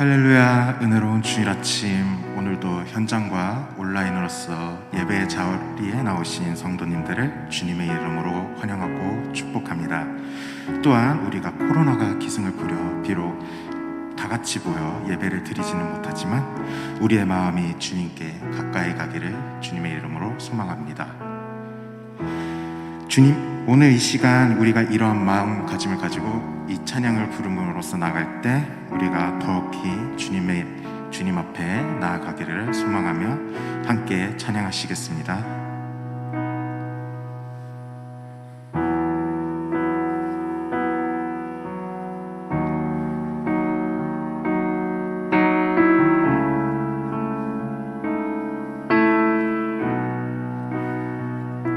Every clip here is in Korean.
할렐루야. 은혜로운 주일 아침, 오늘도 현장과 온라인으로서 예배 자리에 나오신 성도님들을 주님의 이름으로 환영하고 축복합니다. 또한 우리가 코로나가 기승을 부려 비록 다 같이 모여 예배를 드리지는 못하지만 우리의 마음이 주님께 가까이 가기를 주님의 이름으로 소망합니다. 주님, 오늘 이 시간 우리가 이러한 마음가짐을 가지고 이 찬양을 부름으로써 나갈 때 우리가 더욱이 주님 앞에 나아가기를 소망하며 함께 찬양하시겠습니다.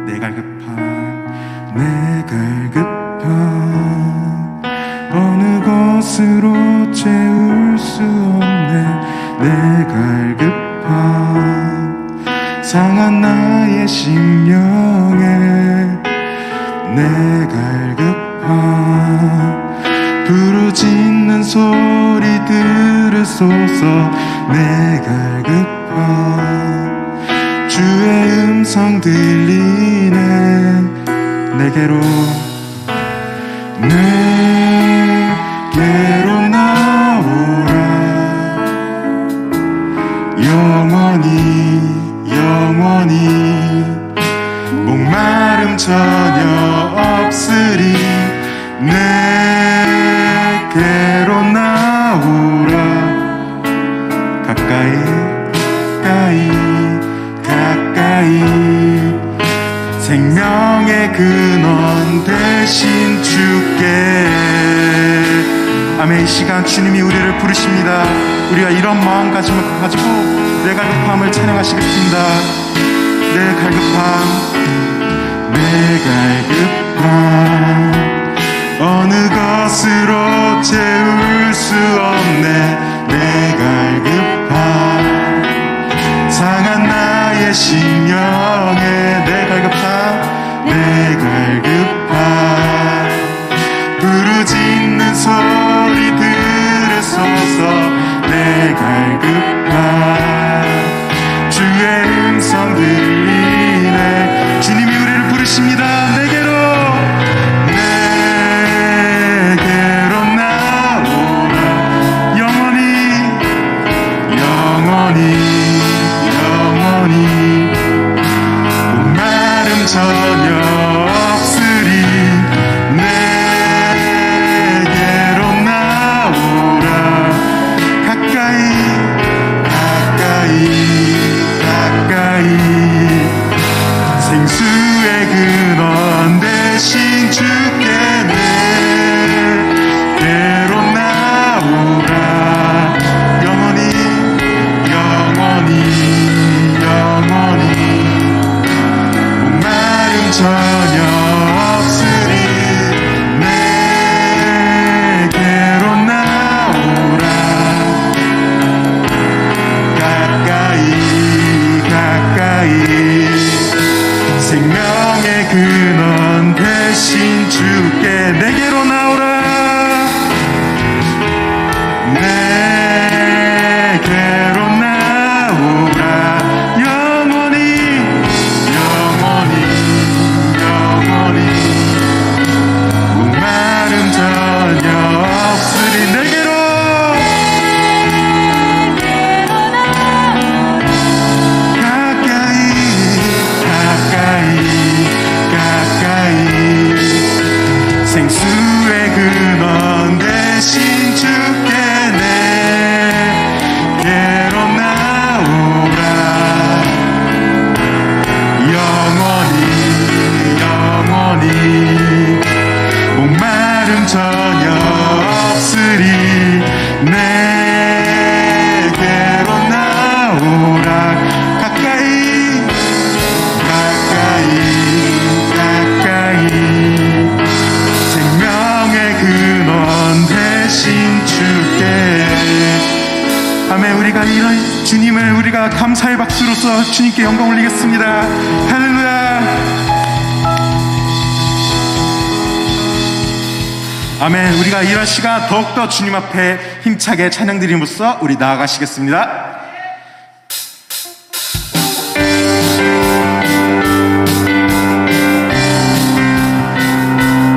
내 갈급함 어느 것으로 채울 수 없네. 내 갈급함 상한 나의 심령에 내 갈급함 부르짖는 소리 들으소서. 내 갈급함 주의 음성 들리네. 내게로 나오라. 영원히 목마름 전혀 없으리. 내게로 나오라. 가까이 생명의 근원 되신 주께. 아멘. 이 시간 주님이 우리를 부르십니다. 우리가 이런 마음가짐을 가지고 내 갈급함을 찬양하시겠습니다. 내 갈급함 어느 것으로 채울 수 없네. 내 갈급함 상한 나의 심령에 내 갈급함 부르짖는 소리 들으소서. 내 갈급함 주의 음성 들리네. 주님이 우리를 부르십니다. 내게로 나오라. 영원히 목마름 전혀 없으리. 내게로 나오라. 가까이 생수의 근원 되신 주께 내게로 나오라. 영원히 목마름 전혀 없으리. 내게로 나오라. 가까이 생명의 근원 되신 주께 내게로 나오라. 내게로 나오라. 영원히 목마름 전혀 없으리. 내게로 생수의 근원 되신 주께 내게로 나오라. 영원히 목마름 전혀 없으리. 내게로 나오라. 가까이 생명의 근원 되신 주께. 아멘. 우리가 이런 주님을 우리가 감사의 박수로서 주님께 영광 올리겠습니다. 할렐루야. 아멘. 우리가 이런 시간 더욱더 주님 앞에 힘차게 찬양 드림으로써 우리 나아가시겠습니다.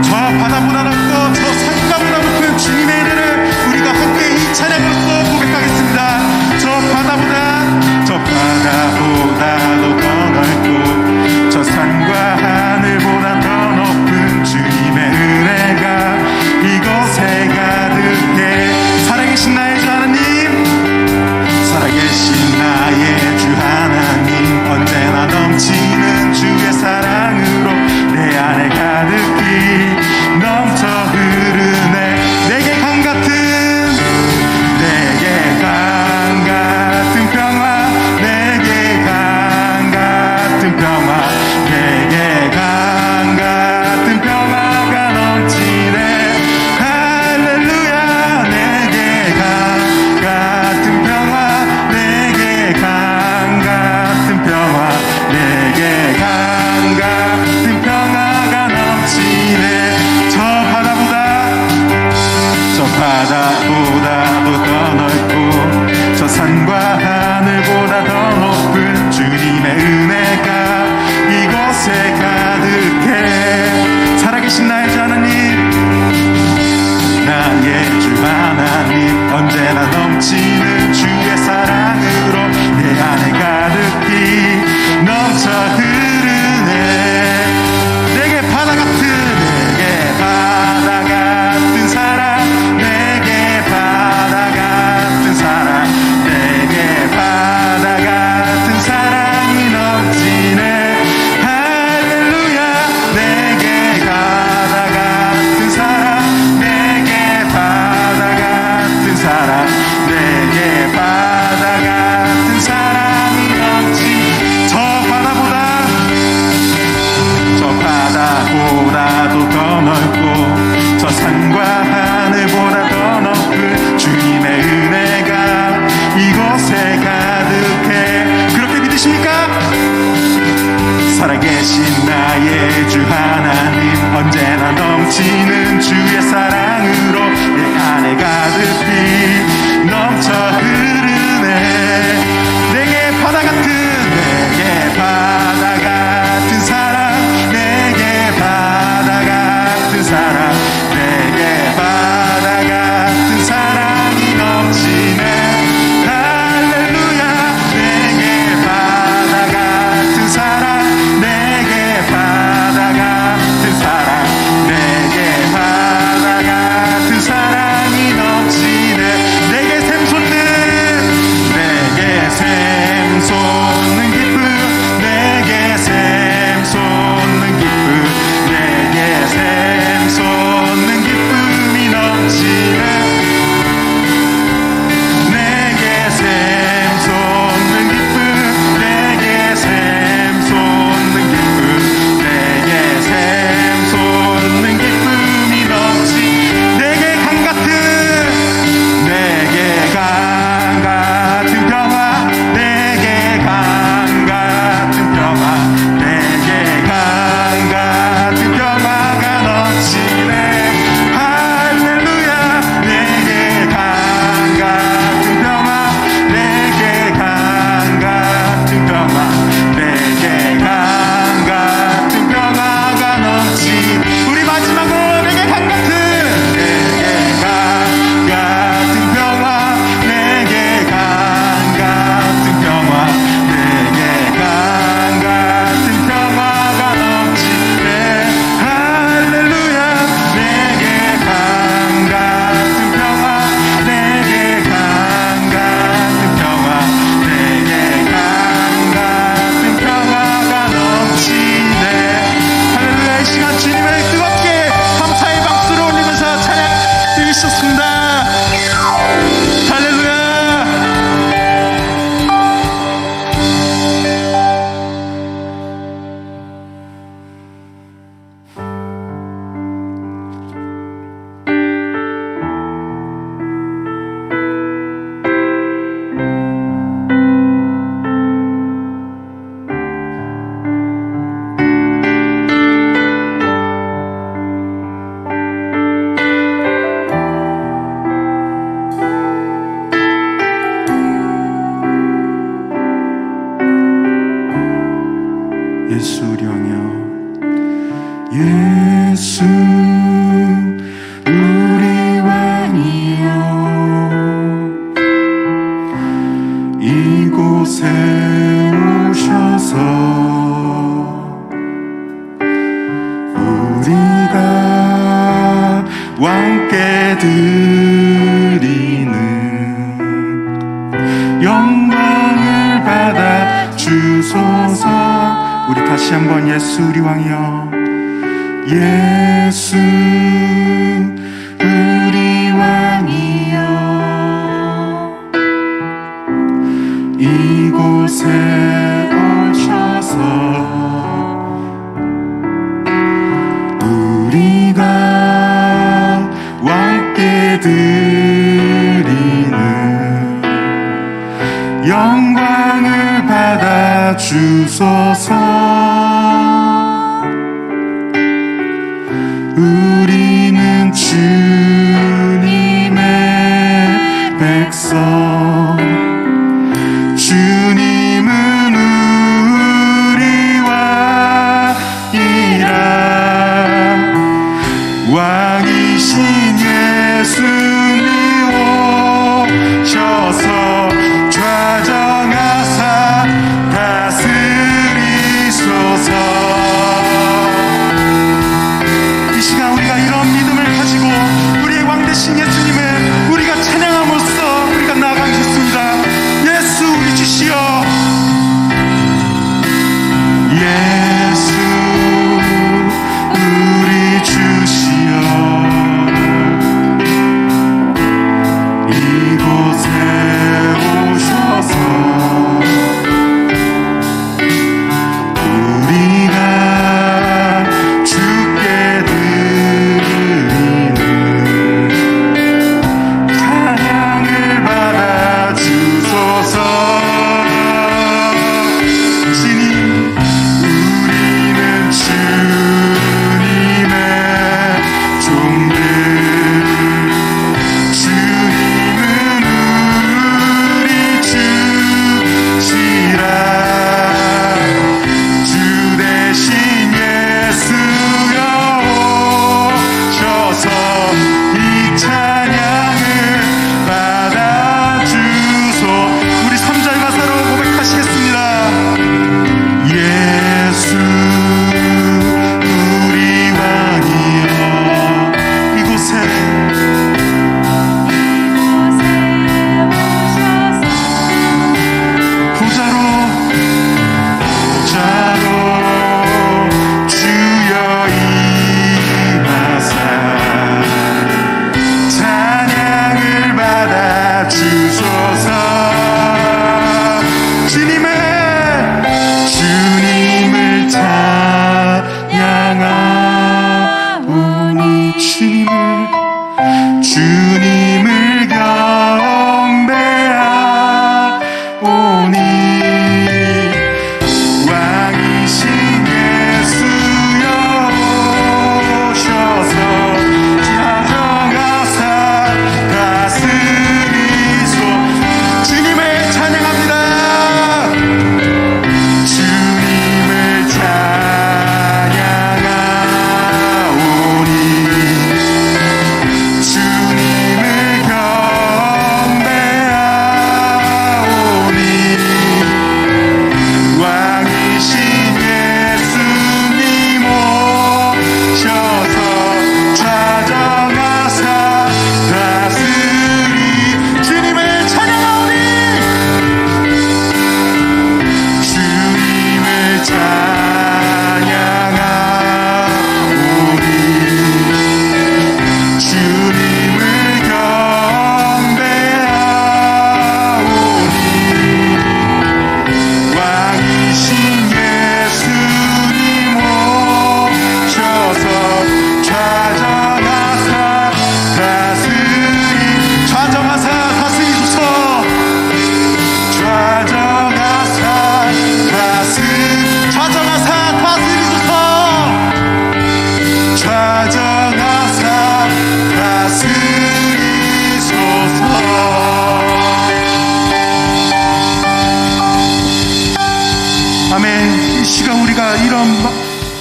저 바다보다 높고 저 산가보다 높은 주님의 은혜를 우리가 함께 이 찬양으로써 고백하겠습니다. 저 바다보다도 더 넓고 저 산과 하늘보다 더 높은 주님의 은혜가 이곳에 가득해. 살아계신 나의 주 하나님, 살아계신 나의 주 하나님, 언제나 넘치는 주의 사랑으로 내 안에 가득히 넘쳐 흐르네. 내게 강 같은 평화, 내게 강 같은 평화, 내게 강 같은 평화가 넘치네. 할렐루야. 내게 강 같은 평화, 내게 강 같은 평화, 내게 강 같은 평화가 넘치네. 저 바다보다도 더 넓고 저 산과 하늘보다 더 높은 주님의 은혜가 이곳에 가득해. 살아계신 나의 주 하나님, 나의 주 하나님, 언제나 넘치는 주의 사랑으로 내 안에 가득히 넘쳐 흐르네. 내게 바다 같은 사랑, 내게 바다 같은 사랑, 내게 바다 같은 사랑이 넘치네. 할렐루야. 내게 바다 같은 사랑, 내게 바다 같은 사랑, 내게 바다 같은 사랑이 넘치. 저 바다보다도 더 넓고 저 산과 하늘보다 더 높은 주님의 은혜가 이곳에 가득해. 그렇게 믿으십니까? 살아계신 나의 주 하나님, 언제나 넘치는 주의 사랑으로 내 안에 가득히 넘쳐 흐르네. 내게 바다 같은 사랑, 내게 바다 같은 사랑, 내게 바다 같은 사랑이 넘치네. 할렐루야. 내게 바다 같은 사랑, 내게 바다 같은 사랑, 내게 바다 같은 사랑이 넘치네. 내게 샘솟는 예수 우리 왕이여 예수 우리 왕이여 이곳에 오셔서 우리가 왕께 드리는 영광을 받아 주소서. 우리 다시 한번 예수 우리 왕이여 예수 우리 왕이여 이곳에 오셔서 우리가 왕께 드리는 영광을 받아 주소서. 우리는 주님의 백성 주님은 우리와 이라 왕이신 예수님 오셔서 좌정하사 다스리소서. 이 시간 우리가 이런 믿음을 가지고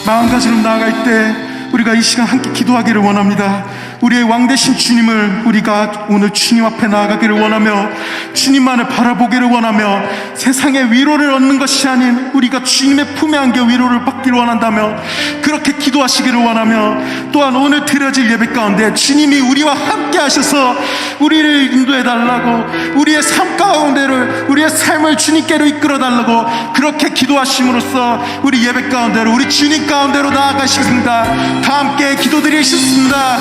마음가짐으로 나아갈 때 우리가 이 시간 함께 기도하기를 원합니다. 우리의 왕 되신 주님을 우리가 오늘 주님 앞에 나아가기를 원하며 주님만을 바라보기를 원하며 세상의 위로를 얻는 것이 아닌 우리가 주님의 품에 안겨 위로를 받기를 원한다며 그렇게 기도하시기를 원하며 또한 오늘 드려질 예배 가운데 주님이 우리와 함께 하셔서 우리를 인도해 달라고 우리의 삶 가운데를 우리의 삶을 주님께로 이끌어 달라고 그렇게 기도하심으로써 우리 예배 가운데로 우리 주님 가운데로 나아가시겠습니다. 다 함께 기도드리겠습니다.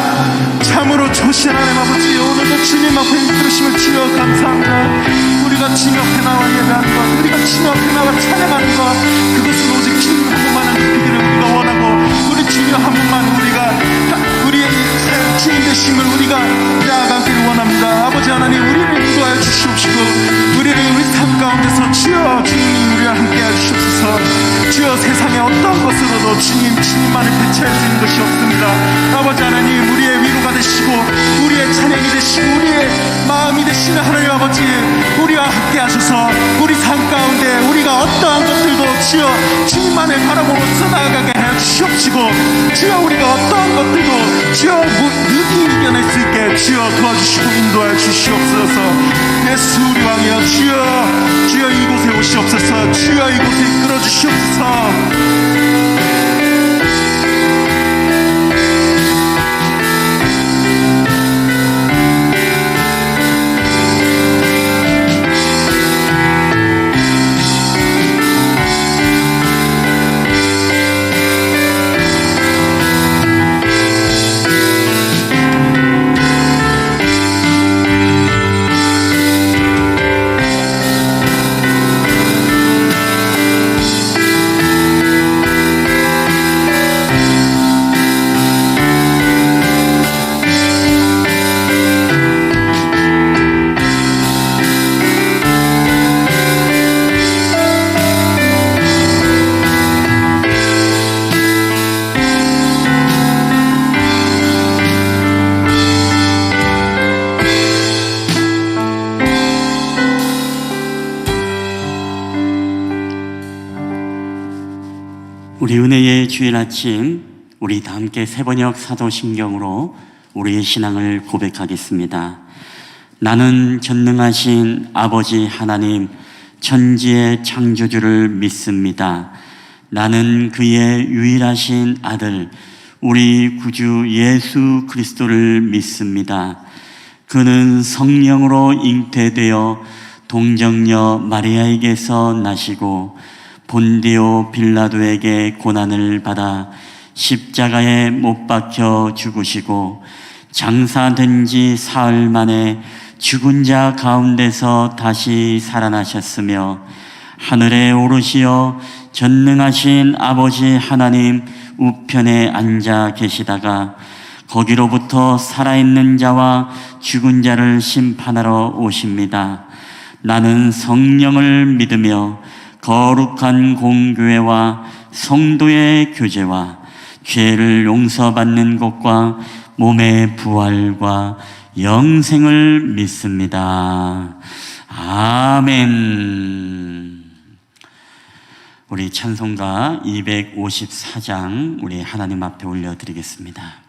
참으로 좋으신 하나님 아버지, 오늘도 주님 앞에 들으심을 주여 감사합니다. 우리가 주님 앞에 나와 예배하는 것, 우리가 주님 앞에 나와 찬양하는 것, 그것은 오직 주님 한 분만을 느끼기를 우리가 원하고 우리 주님 한 분만 우리의 주님 되심을 우리가 나아가기를 원합니다. 아버지 하나님, 우리를 인도하여 주시옵시고 우리를 우리 삶 가운데서 주여 주님이 우리와 함께하여 주시옵소서. 주여 세상의 어떤 것으로도 주님만을 대체할 수 있는 것이 없습니다. 아버지 하나님, 우리의 위로가 되시고 우리의 찬양이 되시고 우리의 마음이 되시는 하나님 아버지, 우리와 함께 하셔서 우리 삶 가운데 우리가 어떠한 것들도 주여 주님만을 바라보면서 나아가게 하여 주시옵시고 주여 우리가 어떠한 것들도 주여 능히 이겨낼 수 있게 주여 도와주시고 인도하여 주시옵소서. 예수 우리 왕이여 주여 이곳에 오시옵소서. 주여 이곳에 이끌어 주시옵소서. 우리 은혜의 주일 아침, 우리 다 함께 세번역 사도신경으로 우리의 신앙을 고백하겠습니다. 나는 전능하신 아버지 하나님, 천지의 창조주를 믿습니다. 나는 그의 유일하신 아들, 우리 구주 예수 그리스도를 믿습니다. 그는 성령으로 잉태되어 동정녀 마리아에게서 나시고 본디오 빌라도에게 고난을 받아 십자가에 못 박혀 죽으시고 장사된 지 사흘 만에 죽은 자 가운데서 다시 살아나셨으며 하늘에 오르시어 전능하신 아버지 하나님 우편에 앉아 계시다가 거기로부터 살아있는 자와 죽은 자를 심판하러 오십니다. 나는 성령을 믿으며 거룩한 공교회와 성도의 교제와 죄를 용서받는 것과 몸의 부활과 영생을 믿습니다. 아멘. 우리 찬송가 254장 우리 하나님 앞에 올려드리겠습니다.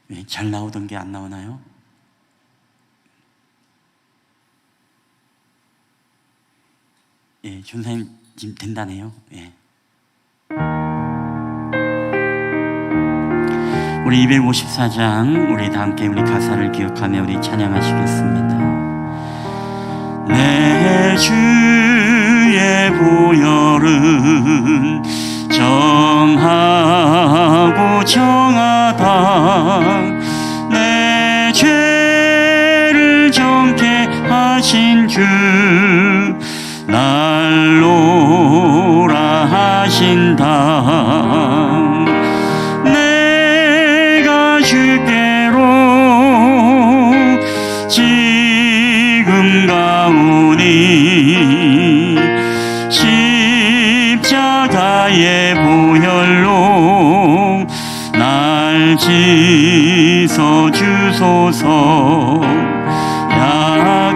왜 잘 나오던 게 안 나오나요? 예, 전사님 지금 된다네요. 예. 우리 254장 우리 다 함께 우리 가사를 기억하며 우리 찬양하시겠습니다. 내 주의 보혈은 정하고 정하다. 내 죄를 정케 하신 주 날로라 하신다. 내 십자가의 보혈로 날 씻어 주소서.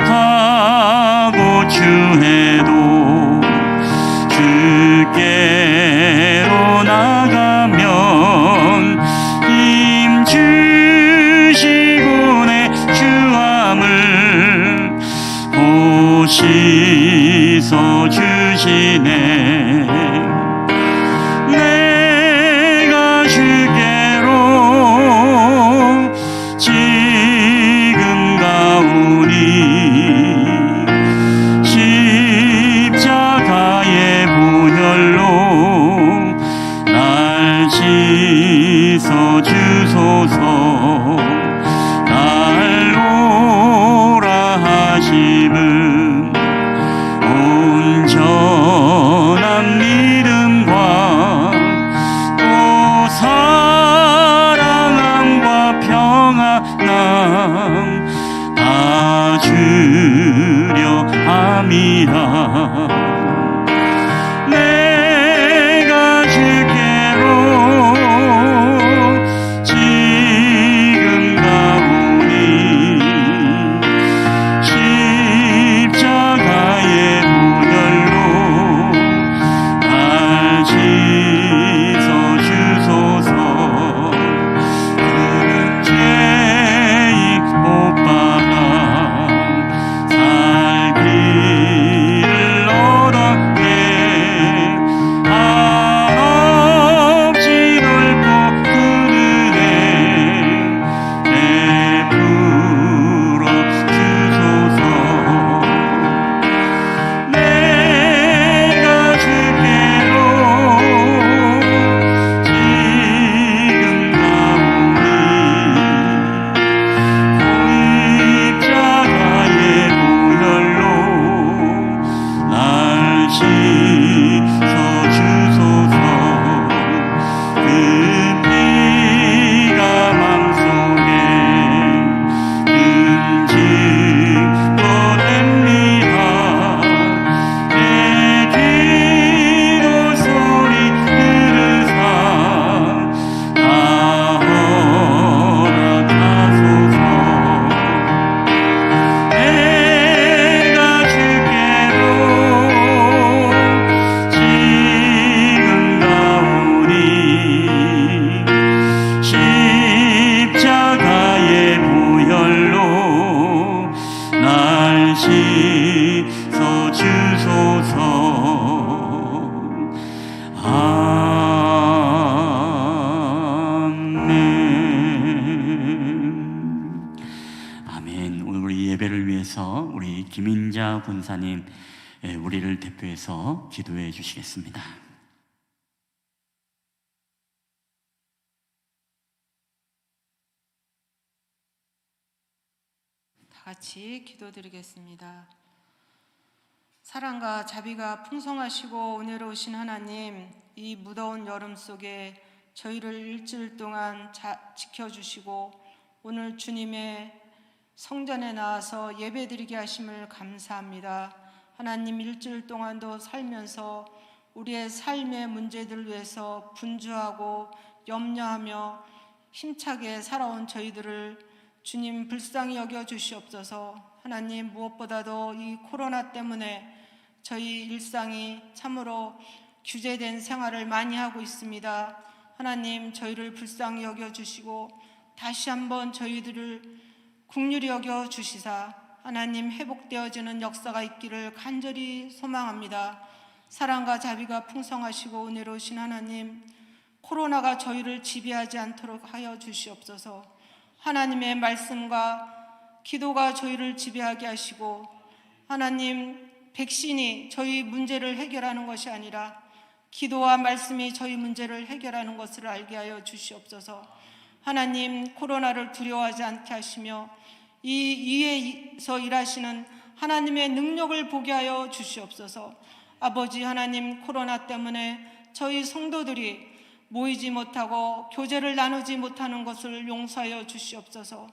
약하고 추해도 주께로 나가면 힘 주시고 내 주함을 보시서 주시네. 내가 주께로 지금 가오니 십자가의 보혈로 날 씻어 주소서. 날 오라 하심은 온전한 믿음과 또 사랑함과 평안함 다 주려 함이라. 내가 주께로 지금 가오니 십자가의 보혈로 날 씻어 주소서. 그는 죄인 못 박아 살 길을 얻었네. 한없이 넓고 큰 은혜 베풀어 주소서. 내가 주께로 지금 가오니 십자가의 보혈로 날 씻어 주소서. 그 피가 맘속에 금증도 됩니다. 내 기도 소리 들으사 다 허락하소서. 내가 주께로 지금 가오니 십자가의 보혈로 날 씻어 주소서. 아멘. 아멘. 오늘 우리 예배를 위해서 우리 김인자 권사님 우리를 대표해서 기도해 주시겠습니다. 다 같이 기도드리겠습니다. 사랑과 자비가 풍성하시고 은혜로우신 하나님, 이 무더운 여름 속에 저희를 일주일 동안 지켜주시고 오늘 주님의 성전에 나와서 예배드리게 하심을 감사합니다. 하나님, 일주일 동안도 살면서 우리의 삶의 문제들을 위해서 분주하고 염려하며 힘차게 살아온 저희들을 주님 불쌍히 여겨 주시옵소서. 하나님, 무엇보다도 이 코로나 때문에 저희 일상이 참으로 규제된 생활을 많이 하고 있습니다. 하나님, 저희를 불쌍히 여겨 주시고 다시 한번 저희들을 긍휼히 여겨 주시사 하나님, 회복되어지는 역사가 있기를 간절히 소망합니다. 사랑과 자비가 풍성하시고 은혜로우신 하나님, 코로나가 저희를 지배하지 않도록 하여 주시옵소서. 하나님의 말씀과 기도가 저희를 지배하게 하시고, 하나님, 백신이 저희 문제를 해결하는 것이 아니라 기도와 말씀이 저희 문제를 해결하는 것을 알게 하여 주시옵소서. 하나님, 코로나를 두려워하지 않게 하시며 이 위에서 일하시는 하나님의 능력을 보게 하여 주시옵소서. 아버지 하나님, 코로나 때문에 저희 성도들이 모이지 못하고 교제를 나누지 못하는 것을 용서하여 주시옵소서.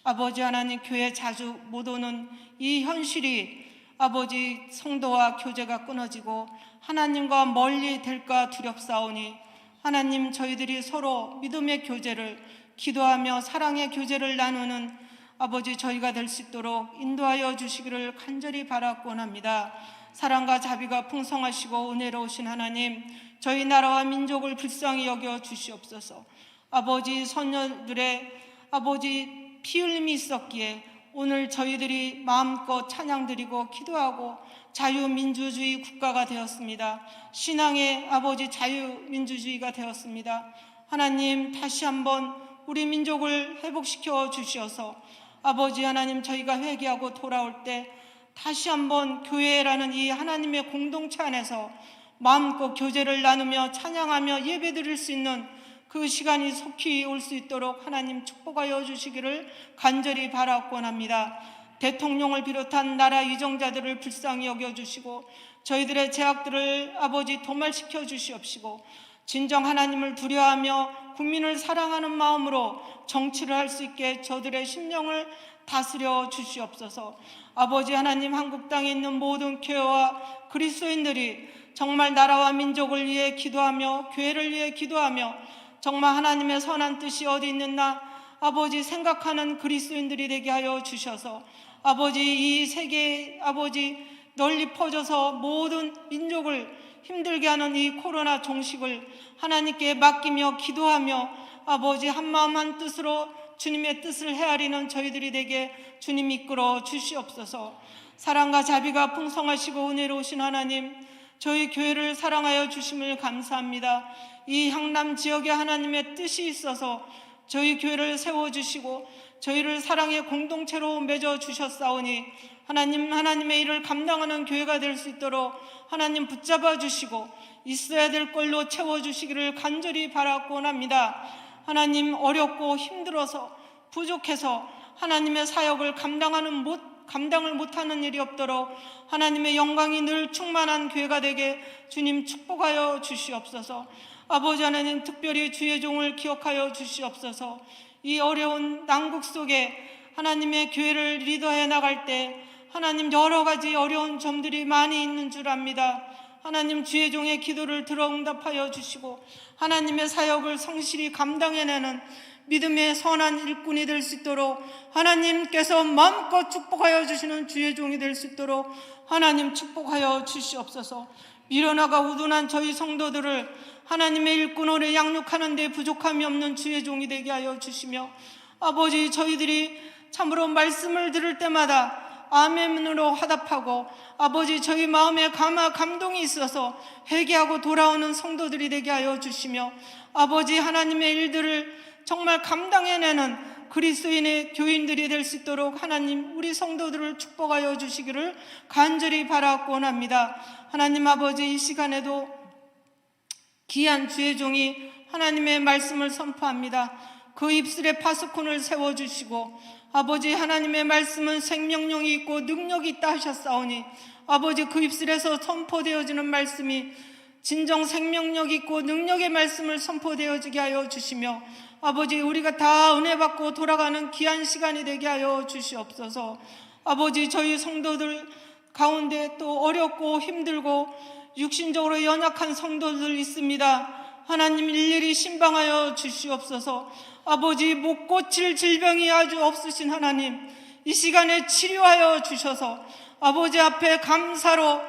아버지 하나님, 교회 자주 못 오는 이 현실이 아버지 성도와 교제가 끊어지고 하나님과 멀리 될까 두렵사오니 하나님 저희들이 서로 믿음의 교제를 기도하며 사랑의 교제를 나누는 아버지 저희가 될 수 있도록 인도하여 주시기를 간절히 바라곤합니다. 사랑과 자비가 풍성하시고 은혜로우신 하나님, 저희 나라와 민족을 불쌍히 여겨 주시옵소서. 아버지 선녀들의 아버지 피 흘림이 있었기에 오늘 저희들이 마음껏 찬양드리고 기도하고 자유민주주의 국가가 되었습니다. 신앙의 아버지 자유민주주의가 되었습니다. 하나님 다시 한번 우리 민족을 회복시켜 주시어서 아버지 하나님 저희가 회개하고 돌아올 때 다시 한번 교회라는 이 하나님의 공동체 안에서 마음껏 교제를 나누며 찬양하며 예배드릴 수 있는 그 시간이 속히 올 수 있도록 하나님 축복하여 주시기를 간절히 바라곤 합니다. 대통령을 비롯한 나라 위정자들을 불쌍히 여겨주시고 저희들의 죄악들을 아버지 도말시켜 주시옵시고 진정 하나님을 두려워하며 국민을 사랑하는 마음으로 정치를 할 수 있게 저들의 심령을 다스려 주시옵소서. 아버지 하나님, 한국 땅에 있는 모든 교회와 그리스도인들이 정말 나라와 민족을 위해 기도하며 교회를 위해 기도하며 정말 하나님의 선한 뜻이 어디 있는가 아버지 생각하는 그리스도인들이 되게 하여 주셔서 아버지 이 세계에 아버지 널리 퍼져서 모든 민족을 힘들게 하는 이 코로나 종식을 하나님께 맡기며 기도하며 아버지 한마음 한뜻으로 주님의 뜻을 헤아리는 저희들이 되게 주님 이끌어 주시옵소서. 사랑과 자비가 풍성하시고 은혜로우신 하나님, 저희 교회를 사랑하여 주심을 감사합니다. 이 향남 지역에 하나님의 뜻이 있어서 저희 교회를 세워주시고 저희를 사랑의 공동체로 맺어주셨사오니 하나님, 하나님의 일을 감당하는 교회가 될 수 있도록 하나님 붙잡아 주시고 있어야 될 걸로 채워주시기를 간절히 바라곤 합니다. 하나님, 어렵고 힘들어서 부족해서 하나님의 사역을 감당을 못하는 일이 없도록 하나님의 영광이 늘 충만한 교회가 되게 주님 축복하여 주시옵소서. 아버지 하나님, 특별히 주의 종을 기억하여 주시옵소서. 이 어려운 난국 속에 하나님의 교회를 리더해 나갈 때 하나님 여러 가지 어려운 점들이 많이 있는 줄 압니다. 하나님, 주의 종의 기도를 들어 응답하여 주시고 하나님의 사역을 성실히 감당해내는 믿음의 선한 일꾼이 될 수 있도록 하나님께서 마음껏 축복하여 주시는 주의 종이 될 수 있도록 하나님 축복하여 주시옵소서. 미련하고 우둔한 저희 성도들을 하나님의 일꾼으로 양육하는 데 부족함이 없는 주의 종이 되게 하여 주시며 아버지, 저희들이 참으로 말씀을 들을 때마다 아멘으로 화답하고 아버지 저희 마음에 감동이 있어서 회개하고 돌아오는 성도들이 되게 하여 주시며 아버지 하나님의 일들을 정말 감당해내는 그리스도인의 교인들이 될 수 있도록 하나님 우리 성도들을 축복하여 주시기를 간절히 바라곤 합니다. 하나님 아버지, 이 시간에도 귀한 주의 종이 하나님의 말씀을 선포합니다. 그 입술에 파수꾼을 세워주시고 아버지 하나님의 말씀은 생명력이 있고 능력이 있다 하셨사오니 아버지 그 입술에서 선포되어지는 말씀이 진정 생명력 있고 능력의 말씀을 선포되어지게 하여 주시며 아버지 우리가 다 은혜 받고 돌아가는 귀한 시간이 되게 하여 주시옵소서. 아버지, 저희 성도들 가운데 또 어렵고 힘들고 육신적으로 연약한 성도들 있습니다. 하나님 일일이 신방하여 주시옵소서. 아버지, 못 고칠 질병이 아주 없으신 하나님, 이 시간에 치료하여 주셔서 아버지 앞에 감사로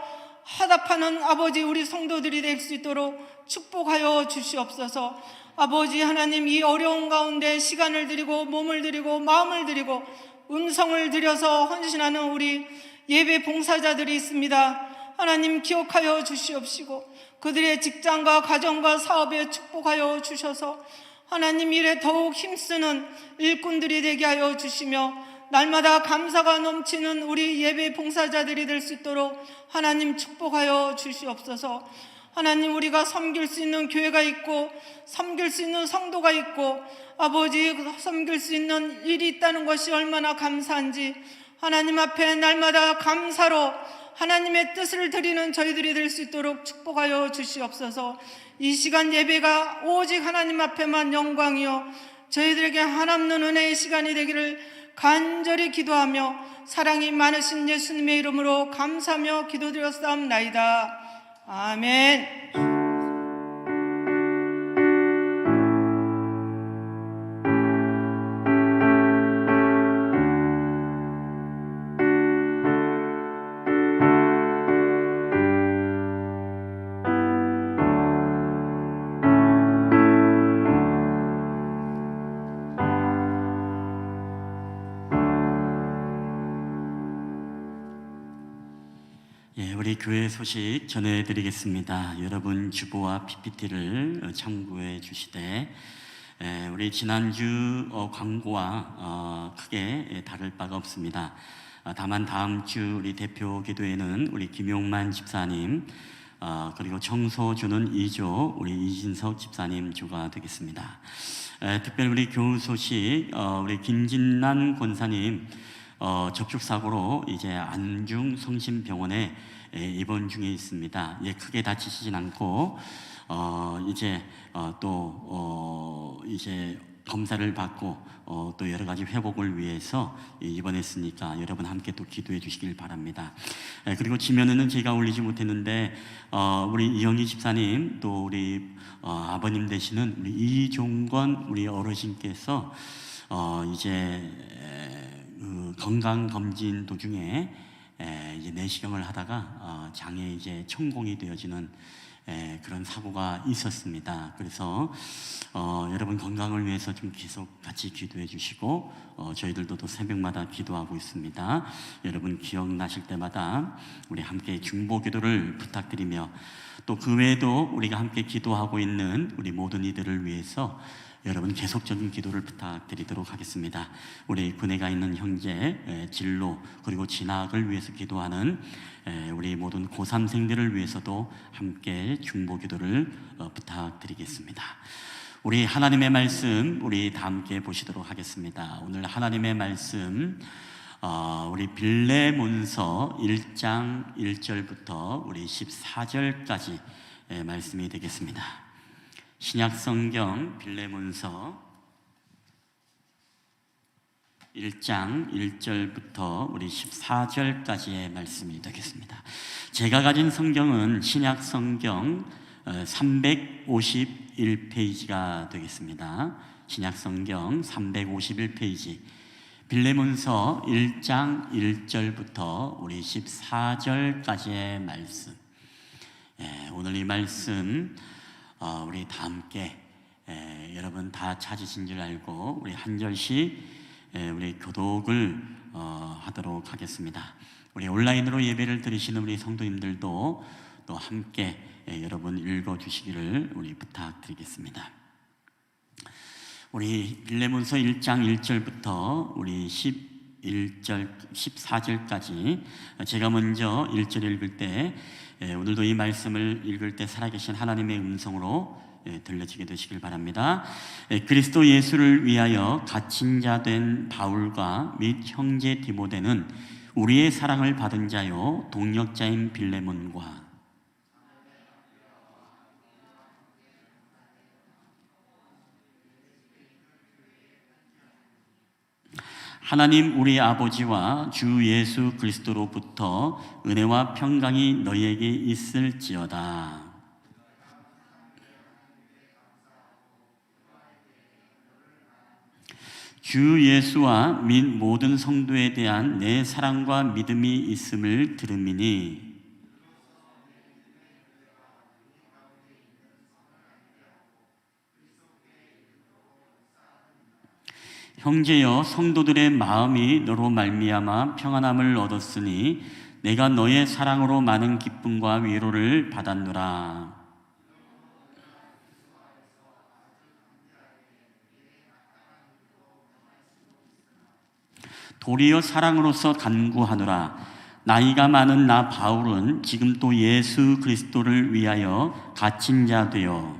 화답하는 아버지 우리 성도들이 될 수 있도록 축복하여 주시옵소서. 아버지 하나님, 이 어려운 가운데 시간을 드리고 몸을 드리고 마음을 드리고 음성을 드려서 헌신하는 우리 예배 봉사자들이 있습니다. 하나님 기억하여 주시옵시고 그들의 직장과 가정과 사업에 축복하여 주셔서 하나님 일에 더욱 힘쓰는 일꾼들이 되게 하여 주시며 날마다 감사가 넘치는 우리 예배 봉사자들이 될 수 있도록 하나님 축복하여 주시옵소서. 하나님, 우리가 섬길 수 있는 교회가 있고 섬길 수 있는 성도가 있고 아버지 섬길 수 있는 일이 있다는 것이 얼마나 감사한지 하나님 앞에 날마다 감사로 하나님의 뜻을 드리는 저희들이 될 수 있도록 축복하여 주시옵소서. 이 시간 예배가 오직 하나님 앞에만 영광이요 저희들에게 한없는 은혜의 시간이 되기를 간절히 기도하며 사랑이 많으신 예수님의 이름으로 감사하며 기도드렸사옵나이다. 아멘. 우리 교회 소식 전해드리겠습니다. 여러분 주보와 PPT를 참고해 주시되 우리 지난주 광고와 크게 다를 바가 없습니다. 다만 다음 주 우리 대표 기도회는 우리 김용만 집사님 그리고 청소주는 2조 우리 이진석 집사님 주가 되겠습니다. 특별히 우리 교우 소식 우리 김진란 권사님 접촉사고로 이제 안중 성심병원에 입원 중에 있습니다. 크게 다치시진 않고 이제 또 이제 검사를 받고 또 여러 가지 회복을 위해서 입원했으니까 여러분 함께 또 기도해 주시길 바랍니다. 그리고 지면에는 제가 올리지 못했는데 우리 이영희 집사님 또 우리 아버님 되시는 우리 이종건 우리 어르신께서 이제 건강 검진 도중에 이제 내시경을 하다가 장에 이제 천공이 되어지는 그런 사고가 있었습니다. 그래서 여러분 건강을 위해서 좀 계속 같이 기도해 주시고 저희들도 또 새벽마다 기도하고 있습니다. 여러분 기억나실 때마다 우리 함께 중보 기도를 부탁드리며 또 그 외에도 우리가 함께 기도하고 있는 우리 모든 이들을 위해서 여러분 계속적인 기도를 부탁드리도록 하겠습니다. 우리 군에 가 있는 형제 진로 그리고 진학을 위해서 기도하는 우리 모든 고3생들을 위해서도 함께 중보 기도를 부탁드리겠습니다. 우리 하나님의 말씀 우리 다 함께 보시도록 하겠습니다. 오늘 하나님의 말씀 우리 빌레몬서 1장 1절부터 우리 14절까지 말씀이 되겠습니다. 신약성경 빌레몬서 1장 1절부터 우리 14절까지의 말씀이 되겠습니다. 제가 가진 성경은 신약성경 351페이지가 되겠습니다. 신약성경 351페이지 빌레몬서 1장 1절부터 우리 14절까지의 말씀. 오늘 이 말씀 우리 다 함께 여러분 다 찾으신 줄 알고 우리 한 절씩 우리 교독을 하도록 하겠습니다. 우리 온라인으로 예배를 드리시는 우리 성도님들도 또 함께 여러분 읽어주시기를 우리 부탁드리겠습니다. 우리 빌레몬서 1장 1절부터 우리 11절, 14절까지 제가 먼저 1절 읽을 때 오늘도 이 말씀을 읽을 때 살아계신 하나님의 음성으로 들려지게 되시길 바랍니다. 그리스도 예수를 위하여 갇힌 자 된 바울과 및 형제 디모데는 우리의 사랑을 받은 자요 동역자인 빌레몬과 하나님 우리 아버지와 주 예수 그리스도로부터 은혜와 평강이 너희에게 있을지어다. 주 예수와 및 모든 성도에 대한 내 사랑과 믿음이 있음을 들음이니 형제여 성도들의 마음이 너로 말미암아 평안함을 얻었으니 내가 너의 사랑으로 많은 기쁨과 위로를 받았노라. 도리어 사랑으로서 간구하노라. 나이가 많은 나 바울은 지금 또 예수 그리스도를 위하여 갇힌 자 되어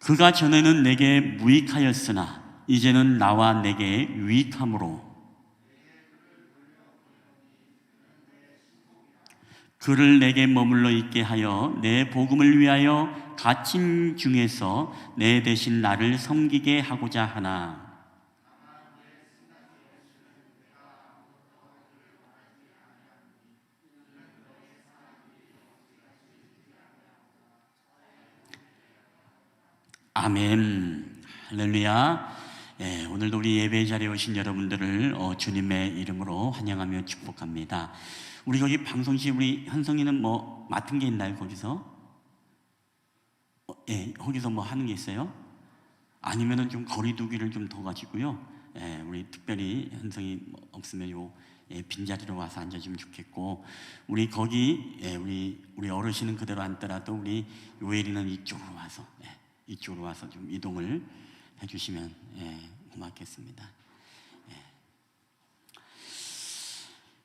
그가 전에는 내게 무익하였으나 이제는 나와 내게 유익함으로 그를 내게 머물러 있게 하여 내 복음을 위하여 갇힌 중에서 내 대신 나를 섬기게 하고자 하나. 아멘. 할렐루야. 오늘도 우리 예배 자리에 오신 여러분들을 주님의 이름으로 환영하며 축복합니다. 우리 거기 방송실 우리 현성이는 뭐 맡은 게 있나요? 거기서? 거기서 뭐 하는 게 있어요? 아니면은 좀 거리두기를 좀 더 가지고요. 우리 특별히 현성이 뭐 없으면 빈자리로 와서 앉아주면 좋겠고, 우리 거기 우리 어르신은 그대로 앉더라도 우리 요엘이는 이쪽으로 와서 이쪽으로 와서 좀 이동을 해주시면 고맙겠습니다.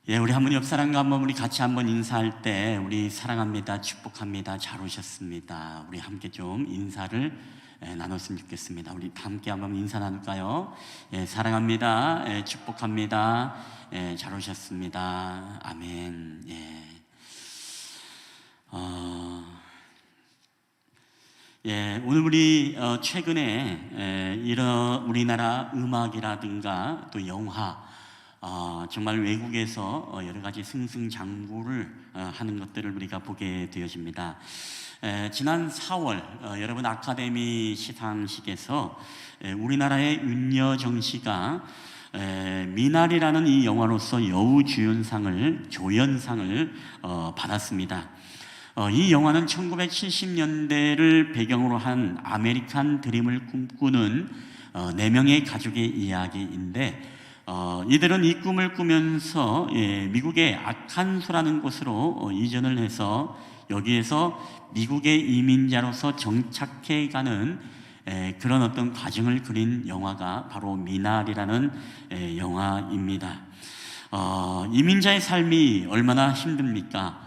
우리 한번 옆 사람과 한번 우리 같이 한번 인사할 때 우리 사랑합니다, 축복합니다, 잘 오셨습니다. 우리 함께 좀 인사를 나눴으면 좋겠습니다. 우리 함께 한번 인사 나눌까요? 사랑합니다, 축복합니다, 잘 오셨습니다. 아멘. 오늘 우리 최근에 이런 우리나라 음악이라든가 또 영화, 정말 외국에서 여러 가지 승승장구를 하는 것들을 우리가 보게 되어집니다. 지난 4월 여러분 아카데미 시상식에서 우리나라의 윤여정 씨가 미나리라는 이 영화로서 조연상을 받았습니다. 이 영화는 1970년대를 배경으로 한 아메리칸 드림을 꿈꾸는 4명의 가족의 이야기인데, 이들은 이 꿈을 꾸면서 미국의 아칸소라는 곳으로 이전을 해서 여기에서 미국의 이민자로서 정착해가는 그런 어떤 과정을 그린 영화가 바로 미나리라는 영화입니다. 이민자의 삶이 얼마나 힘듭니까?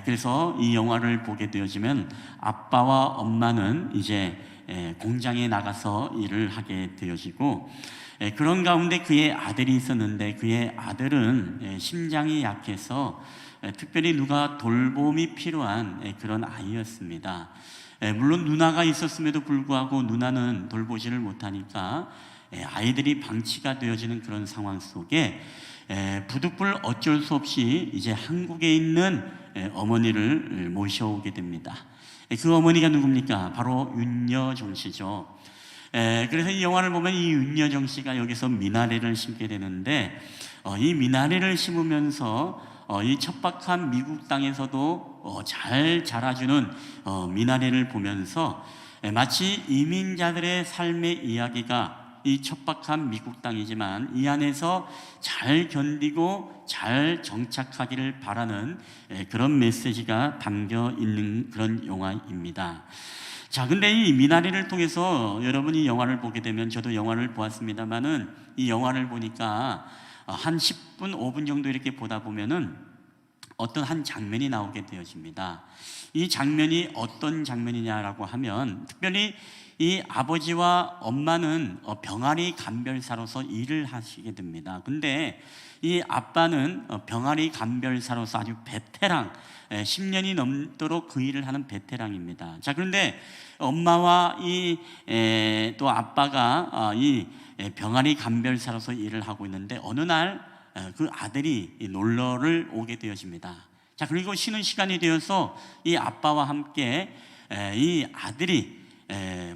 그래서 이 영화를 보게 되어지면 아빠와 엄마는 이제 공장에 나가서 일을 하게 되어지고, 그런 가운데 그의 아들이 있었는데 그의 아들은 심장이 약해서 특별히 누가 돌봄이 필요한 그런 아이였습니다. 물론 누나가 있었음에도 불구하고 누나는 돌보지를 못하니까 아이들이 방치가 되어지는 그런 상황 속에 부득불 어쩔 수 없이 이제 한국에 있는 어머니를 모셔오게 됩니다. 그 어머니가 누굽니까? 바로 윤여정 씨죠. 그래서 이 영화를 보면 이 윤여정 씨가 여기서 미나리를 심게 되는데, 이 미나리를 심으면서 이 척박한 미국 땅에서도 잘 자라주는 미나리를 보면서 마치 이민자들의 삶의 이야기가 이 척박한 미국 땅이지만 이 안에서 잘 견디고 잘 정착하기를 바라는 그런 메시지가 담겨 있는 그런 영화입니다. 자, 근데 이 미나리를 통해서 여러분이 이 영화를 보게 되면, 저도 영화를 보았습니다만은 이 영화를 보니까 한 10분, 5분 정도 이렇게 보다 보면은 어떤 한 장면이 나오게 되어집니다. 이 장면이 어떤 장면이냐라고 하면, 특별히 이 아버지와 엄마는 병아리 감별사로서 일을 하시게 됩니다. 근데 이 아빠는 병아리 감별사로서 아주 베테랑, 10년이 넘도록 그 일을 하는 베테랑입니다. 자, 그런데 엄마와 또 아빠가 이 병아리 감별사로서 일을 하고 있는데 어느 날 그 아들이 놀러를 오게 되어집니다. 자, 그리고 쉬는 시간이 되어서 이 아빠와 함께 이 아들이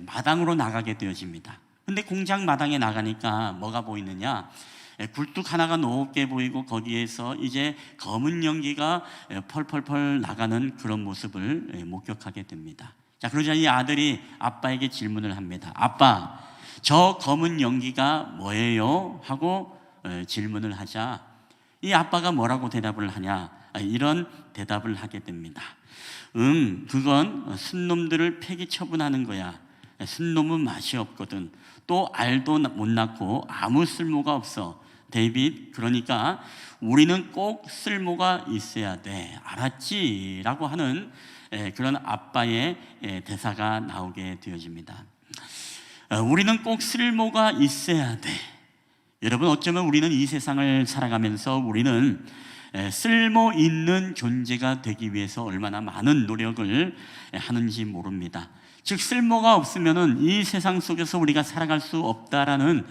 마당으로 나가게 되어집니다. 근데 공장 마당에 나가니까 뭐가 보이느냐? 굴뚝 하나가 높게 보이고 거기에서 이제 검은 연기가 펄펄펄 나가는 그런 모습을 목격하게 됩니다. 자, 그러자 이 아들이 아빠에게 질문을 합니다. 아빠, 저 검은 연기가 뭐예요? 하고 질문을 하자 이 아빠가 뭐라고 대답을 하냐? 이런 대답을 하게 됩니다. 그건 순놈들을 폐기 처분하는 거야. 순놈은 맛이 없거든. 또 알도 못 낳고 아무 쓸모가 없어. 데이빗, 그러니까 우리는 꼭 쓸모가 있어야 돼. 알았지? 라고 하는 그런 아빠의 대사가 나오게 되어집니다. 우리는 꼭 쓸모가 있어야 돼. 여러분, 어쩌면 우리는 이 세상을 살아가면서 우리는 쓸모 있는 존재가 되기 위해서 얼마나 많은 노력을 하는지 모릅니다. 즉 쓸모가 없으면은 이 세상 속에서 우리가 살아갈 수 없다라는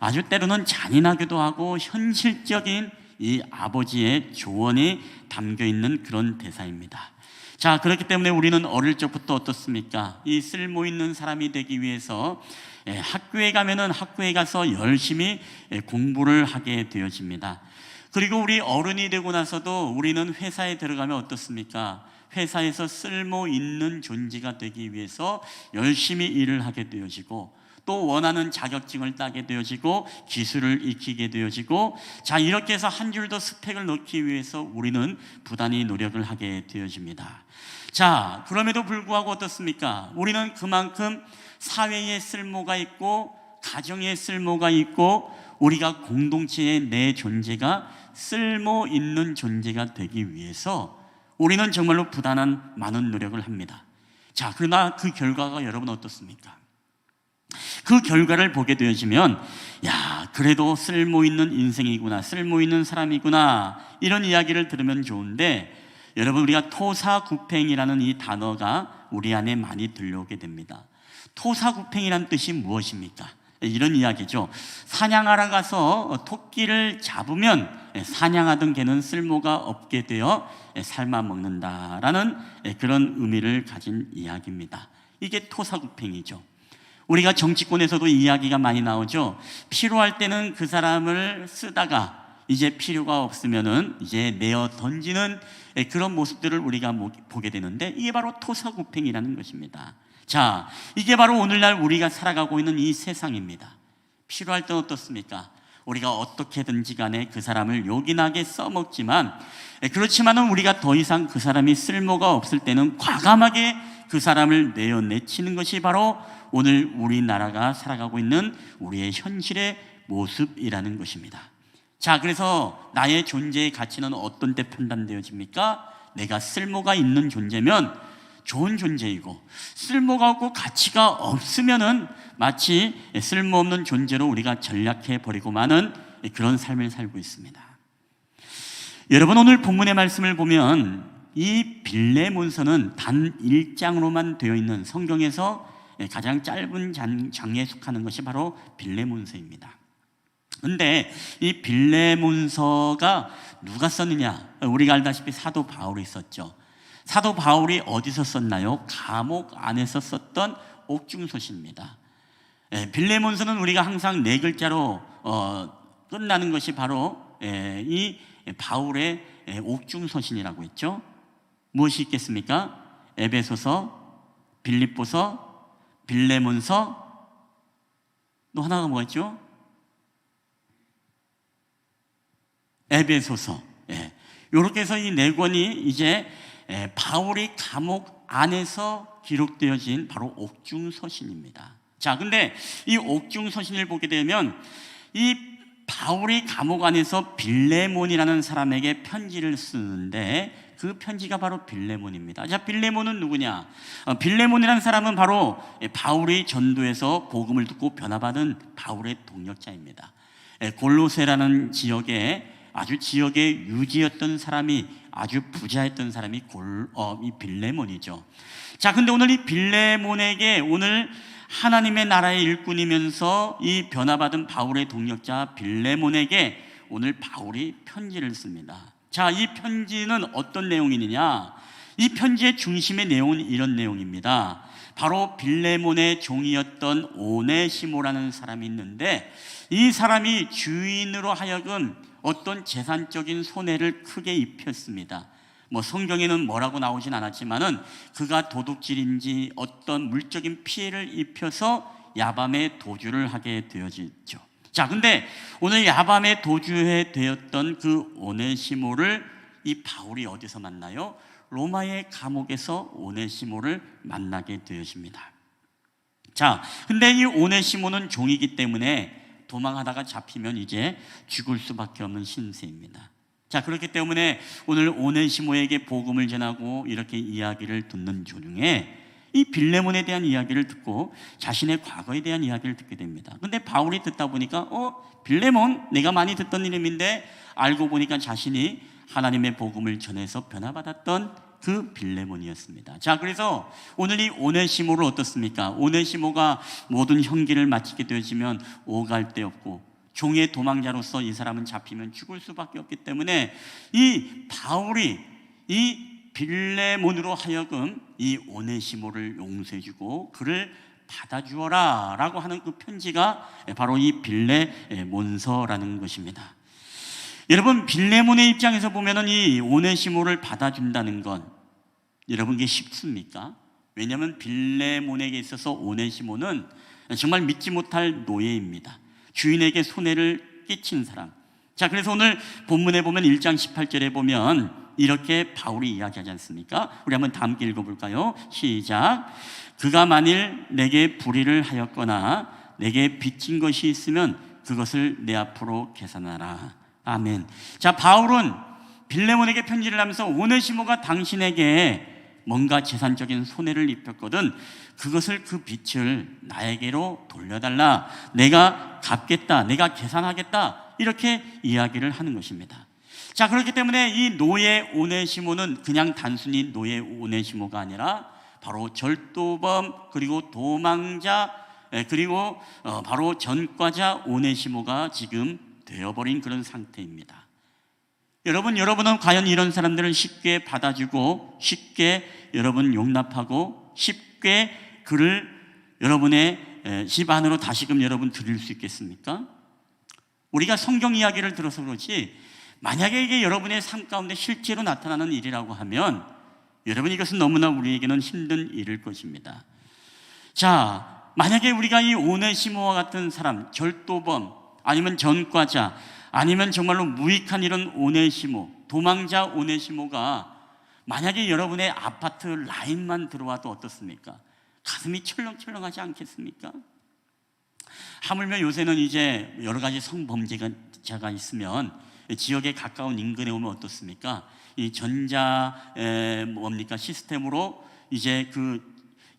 아주 때로는 잔인하기도 하고 현실적인 이 아버지의 조언이 담겨 있는 그런 대사입니다. 자, 그렇기 때문에 우리는 어릴 적부터 어떻습니까? 이 쓸모 있는 사람이 되기 위해서 학교에 가면은 학교에 가서 열심히 공부를 하게 되어집니다. 그리고 우리 어른이 되고 나서도 우리는 회사에 들어가면 어떻습니까? 회사에서 쓸모 있는 존재가 되기 위해서 열심히 일을 하게 되어지고 또 원하는 자격증을 따게 되어지고 기술을 익히게 되어지고, 자, 이렇게 해서 한 줄 더 스펙을 넣기 위해서 우리는 부단히 노력을 하게 되어집니다. 자, 그럼에도 불구하고 어떻습니까? 우리는 그만큼 사회에 쓸모가 있고 가정에 쓸모가 있고 우리가 공동체의 내 존재가 쓸모 있는 존재가 되기 위해서 우리는 정말로 부단한 많은 노력을 합니다. 자, 그러나 그 결과가 여러분 어떻습니까? 그 결과를 보게 되어지면, 야, 그래도 쓸모 있는 인생이구나, 쓸모 있는 사람이구나, 이런 이야기를 들으면 좋은데, 여러분, 우리가 토사구팽이라는 이 단어가 우리 안에 많이 들려오게 됩니다. 토사구팽이라는 뜻이 무엇입니까? 이런 이야기죠. 사냥하러 가서 토끼를 잡으면 사냥하던 개는 쓸모가 없게 되어 삶아 먹는다라는 그런 의미를 가진 이야기입니다. 이게 토사구팽이죠. 우리가 정치권에서도 이야기가 많이 나오죠. 필요할 때는 그 사람을 쓰다가 이제 필요가 없으면은 이제 내어 던지는 그런 모습들을 우리가 보게 되는데, 이게 바로 토사구팽이라는 것입니다. 자, 이게 바로 오늘날 우리가 살아가고 있는 이 세상입니다. 필요할 땐 어떻습니까? 우리가 어떻게든지 간에 그 사람을 요긴하게 써먹지만, 그렇지만은 우리가 더 이상 그 사람이 쓸모가 없을 때는 과감하게 그 사람을 내어내치는 것이 바로 오늘 우리나라가 살아가고 있는 우리의 현실의 모습이라는 것입니다. 자, 그래서 나의 존재의 가치는 어떤 때 판단되어집니까? 내가 쓸모가 있는 존재면 좋은 존재이고, 쓸모가 없고 가치가 없으면은 마치 쓸모없는 존재로 우리가 전락해 버리고 마는 그런 삶을 살고 있습니다. 여러분, 오늘 본문의 말씀을 보면 이 빌레몬서는 단 1장으로만 되어 있는 성경에서 가장 짧은 장에 속하는 것이 바로 빌레몬서입니다. 그런데 이 빌레몬서가 누가 썼느냐? 우리가 알다시피 사도 바울이 썼죠. 사도 바울이 어디서 썼나요? 감옥 안에서 썼던 옥중서신입니다. 빌레몬서는 우리가 항상 네 글자로 끝나는 것이 바로 이 바울의 옥중서신이라고 했죠. 무엇이 있겠습니까? 에베소서, 빌립보서, 빌레몬서, 또 하나가 뭐였죠? 에베소서. 이렇게 해서 이 네 권이 이제 바울이 감옥 안에서 기록되어진 바로 옥중서신입니다. 자, 근데 이 옥중서신을 보게 되면 이 바울이 감옥 안에서 빌레몬이라는 사람에게 편지를 쓰는데 그 편지가 바로 빌레몬입니다. 자, 빌레몬은 누구냐? 빌레몬이라는 사람은 바로 바울이 전도에서 복음을 듣고 변화받은 바울의 동역자입니다. 골로새라는 지역에 아주 지역의 유지였던 사람이, 아주 부자였던 사람이 이 빌레몬이죠. 자, 근데 오늘 이 빌레몬에게 오늘 하나님의 나라의 일꾼이면서 이 변화받은 바울의 동역자 빌레몬에게 오늘 바울이 편지를 씁니다. 자, 이 편지는 어떤 내용이냐? 이 편지의 중심의 내용은 이런 내용입니다. 바로 빌레몬의 종이었던 오네시모라는 사람이 있는데, 이 사람이 주인으로 하여금 어떤 재산적인 손해를 크게 입혔습니다. 성경에는 뭐라고 나오진 않았지만은 그가 도둑질인지 어떤 물적인 피해를 입혀서 야밤에 도주를 하게 되어지죠. 자, 근데 오늘 야밤에 도주해 되었던 그 오네시모를 이 바울이 어디서 만나요? 로마의 감옥에서 오네시모를 만나게 되어집니다. 자, 근데 이 오네시모는 종이기 때문에 도망하다가 잡히면 이제 죽을 수밖에 없는 신세입니다. 자, 그렇기 때문에 오늘 오네시모에게 복음을 전하고 이렇게 이야기를 듣는 중에 이 빌레몬에 대한 이야기를 듣고 자신의 과거에 대한 이야기를 듣게 됩니다. 근데 바울이 듣다 보니까 빌레몬, 내가 많이 듣던 이름인데 알고 보니까 자신이 하나님의 복음을 전해서 변화받았던 그 빌레몬이었습니다. 자, 그래서 오늘 이 오네시모를 어떻습니까? 오네시모가 모든 형기를 마치게 되어지면 오갈 데 없고 종의 도망자로서 이 사람은 잡히면 죽을 수밖에 없기 때문에 이 바울이 이 빌레몬으로 하여금 이 오네시모를 용서해주고 그를 받아주어라 라고 하는 그 편지가 바로 이 빌레몬서라는 것입니다. 여러분, 빌레몬의 입장에서 보면은 이 오네시모를 받아준다는 건 여러분 이게 쉽습니까? 왜냐하면 빌레몬에게 있어서 오네시모는 정말 믿지 못할 노예입니다. 주인에게 손해를 끼친 사람. 자, 그래서 오늘 본문에 보면 1장 18절에 보면 이렇게 바울이 이야기하지 않습니까? 우리 한번 다 함께 읽어볼까요? 시작. 그가 만일 내게 불의를 하였거나 내게 빚진 것이 있으면 그것을 내 앞으로 계산하라. 아멘. 자, 바울은 빌레몬에게 편지를 하면서 오네시모가 당신에게 뭔가 재산적인 손해를 입혔거든 그것을 그 빚을 나에게로 돌려달라. 내가 갚겠다. 내가 계산하겠다. 이렇게 이야기를 하는 것입니다. 자, 그렇기 때문에 이 노예 오네시모는 그냥 단순히 노예 오네시모가 아니라 바로 절도범 그리고 도망자 그리고 바로 전과자 오네시모가 지금 되어버린 그런 상태입니다. 여러분은 과연 이런 사람들을 쉽게 받아주고 쉽게 여러분 용납하고 쉽게 그를 여러분의 집 안으로 다시금 여러분 들일 수 있겠습니까? 우리가 성경 이야기를 들어서 그렇지 만약에 이게 여러분의 삶 가운데 실제로 나타나는 일이라고 하면 여러분 이것은 너무나 우리에게는 힘든 일일 것입니다. 자, 만약에 우리가 이 오네시모와 같은 사람, 절도범 아니면 전과자 아니면 정말로 무익한 이런 오네시모, 도망자 오네시모가 만약에 여러분의 아파트 라인만 들어와도 어떻습니까? 가슴이 철렁철렁하지 않겠습니까? 하물며 요새는 이제 여러 가지 성범죄자가 있으면 지역에 가까운 인근에 오면 어떻습니까? 이 시스템으로 이제 그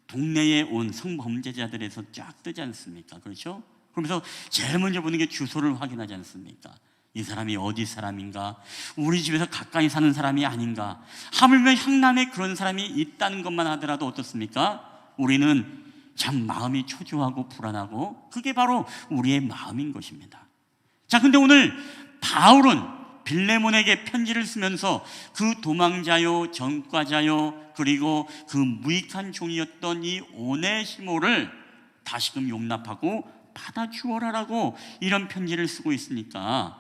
동네에 온 성범죄자들에서 쫙 뜨지 않습니까? 그렇죠? 그러면서 제일 먼저 보는 게 주소를 확인하지 않습니까? 이 사람이 어디 사람인가? 우리 집에서 가까이 사는 사람이 아닌가? 하물며 향남에 그런 사람이 있다는 것만 하더라도 어떻습니까? 우리는 참 마음이 초조하고 불안하고 그게 바로 우리의 마음인 것입니다. 자, 근데 오늘 바울은 빌레몬에게 편지를 쓰면서 그 도망자요, 전과자요, 그리고 그 무익한 종이었던 이 오네시모를 다시금 용납하고 받아주어라라고 이런 편지를 쓰고 있으니까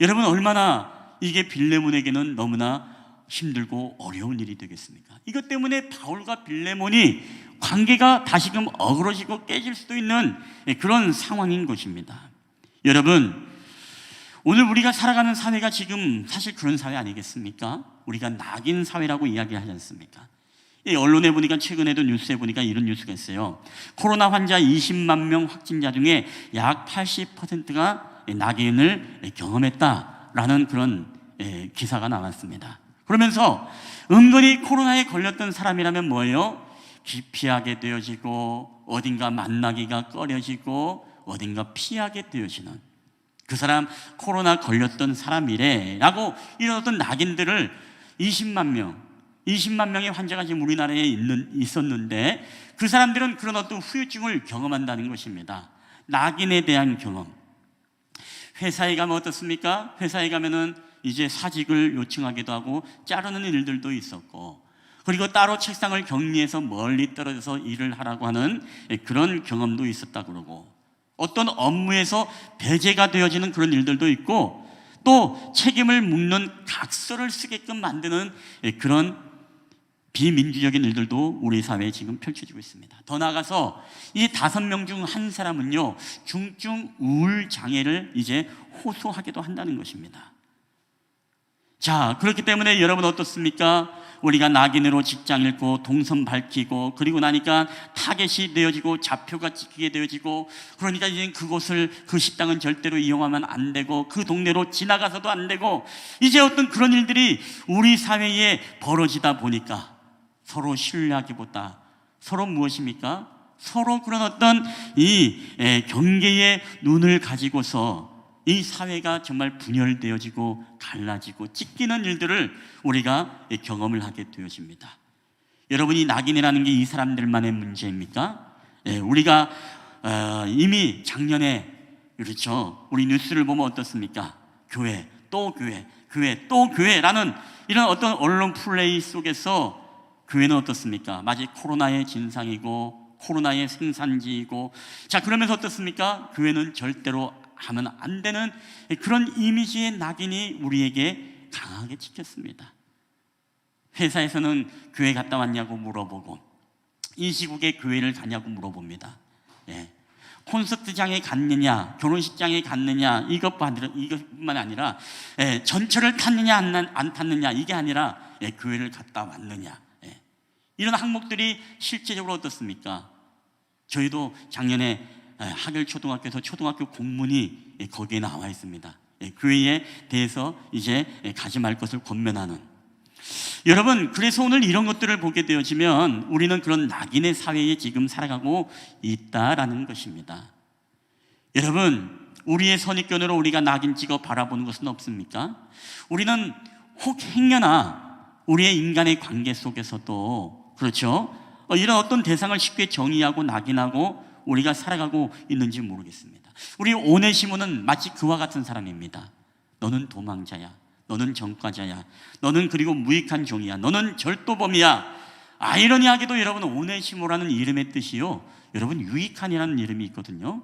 여러분 얼마나 이게 빌레몬에게는 너무나 힘들고 어려운 일이 되겠습니까? 이것 때문에 바울과 빌레몬이 관계가 다시금 어그러지고 깨질 수도 있는 그런 상황인 것입니다. 여러분, 오늘 우리가 살아가는 사회가 지금 사실 그런 사회 아니겠습니까? 우리가 낙인 사회라고 이야기하지 않습니까? 언론에 보니까 최근에도 뉴스에 보니까 이런 뉴스가 있어요. 코로나 환자 20만 명 확진자 중에 약 80%가 낙인을 경험했다라는 그런 기사가 나왔습니다. 그러면서 은근히 코로나에 걸렸던 사람이라면 뭐예요? 기피하게 되어지고 어딘가 만나기가 꺼려지고 어딘가 피하게 되어지는 그 사람 코로나 걸렸던 사람이래 라고 이런 어떤 낙인들을 20만 명의 환자가 지금 우리나라에 있었는데 그 사람들은 그런 어떤 후유증을 경험한다는 것입니다. 낙인에 대한 경험. 회사에 가면 어떻습니까? 회사에 가면은 이제 사직을 요청하기도 하고 자르는 일들도 있었고 그리고 따로 책상을 격리해서 멀리 떨어져서 일을 하라고 하는 그런 경험도 있었다 그러고 어떤 업무에서 배제가 되어지는 그런 일들도 있고 또 책임을 묻는 각서를 쓰게끔 만드는 그런 비민주적인 일들도 우리 사회에 지금 펼쳐지고 있습니다. 더 나아가서 이 5명 중 한 사람은요 중증 우울 장애를 이제 호소하기도 한다는 것입니다. 자, 그렇기 때문에 여러분 어떻습니까? 우리가 낙인으로 직장 잃고 동선 밝히고 그리고 나니까 타겟이 되어지고 좌표가 찍히게 되어지고 그러니까 이제 그곳을 그 식당은 절대로 이용하면 안 되고 그 동네로 지나가서도 안 되고 이제 어떤 그런 일들이 우리 사회에 벌어지다 보니까 서로 신뢰하기보다 서로 무엇입니까? 서로 그런 어떤 이 경계의 눈을 가지고서 이 사회가 정말 분열되어지고 갈라지고 찢기는 일들을 우리가 경험을 하게 되어집니다. 여러분이 낙인이라는 게 이 사람들만의 문제입니까? 우리가 이미 작년에 그렇죠. 우리 뉴스를 보면 어떻습니까? 교회, 또 교회, 교회, 또 교회라는 이런 어떤 언론 플레이 속에서 교회는 어떻습니까? 마치 코로나의 진상이고 코로나의 생산지이고, 자 그러면서 어떻습니까? 교회는 절대로 하면 안 되는 그런 이미지의 낙인이 우리에게 강하게 찍혔습니다. 회사에서는 교회 갔다 왔냐고 물어보고, 이 시국에 교회를 가냐고 물어봅니다. 콘서트장에 갔느냐, 결혼식장에 갔느냐, 이것뿐만 아니라 전철을 탔느냐 안 탔느냐, 이게 아니라 교회를 갔다 왔느냐, 이런 항목들이 실제적으로 어떻습니까? 저희도 작년에 하결초등학교에서 초등학교 공문이 거기에 나와 있습니다. 교회에 대해서 이제 가지 말 것을 권면하는. 여러분, 그래서 오늘 이런 것들을 보게 되어지면 우리는 그런 낙인의 사회에 지금 살아가고 있다라는 것입니다. 여러분, 우리의 선입견으로 우리가 낙인 찍어 바라보는 것은 없습니까? 우리는 혹 행여나 우리의 인간의 관계 속에서도 그렇죠, 이런 어떤 대상을 쉽게 정의하고 낙인하고 우리가 살아가고 있는지 모르겠습니다. 우리 오네시모는 마치 그와 같은 사람입니다. 너는 도망자야, 너는 전과자야, 너는 그리고 무익한 종이야, 너는 절도범이야. 아이러니하게도 여러분, 오네시모라는 이름의 뜻이요, 여러분 유익한이라는 이름이 있거든요.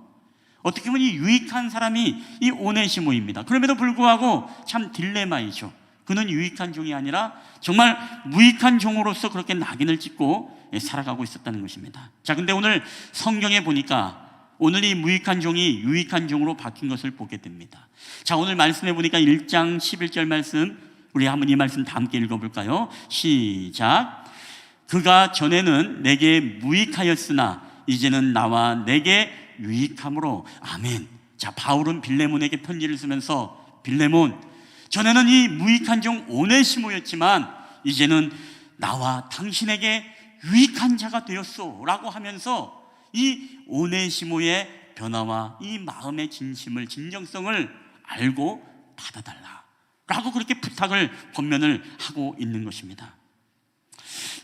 어떻게 보면 이 유익한 사람이 이 오네시모입니다. 그럼에도 불구하고 참 딜레마이죠. 그는 유익한 종이 아니라 정말 무익한 종으로서 그렇게 낙인을 찍고 살아가고 있었다는 것입니다. 자, 근데 오늘 성경에 보니까 오늘 이 무익한 종이 유익한 종으로 바뀐 것을 보게 됩니다. 자, 오늘 말씀해 보니까 1장 11절 말씀, 우리 한번 이 말씀 다 함께 읽어볼까요? 시작. 그가 전에는 내게 무익하였으나 이제는 나와 내게 유익함으로. 아멘. 자, 바울은 빌레몬에게 편지를 쓰면서, 빌레몬, 전에는 이 무익한 종 오네시모였지만 이제는 나와 당신에게 유익한 자가 되었소 라고 하면서 이 오네시모의 변화와 이 마음의 진심을, 진정성을 알고 받아달라 라고 그렇게 부탁을, 권면을 하고 있는 것입니다.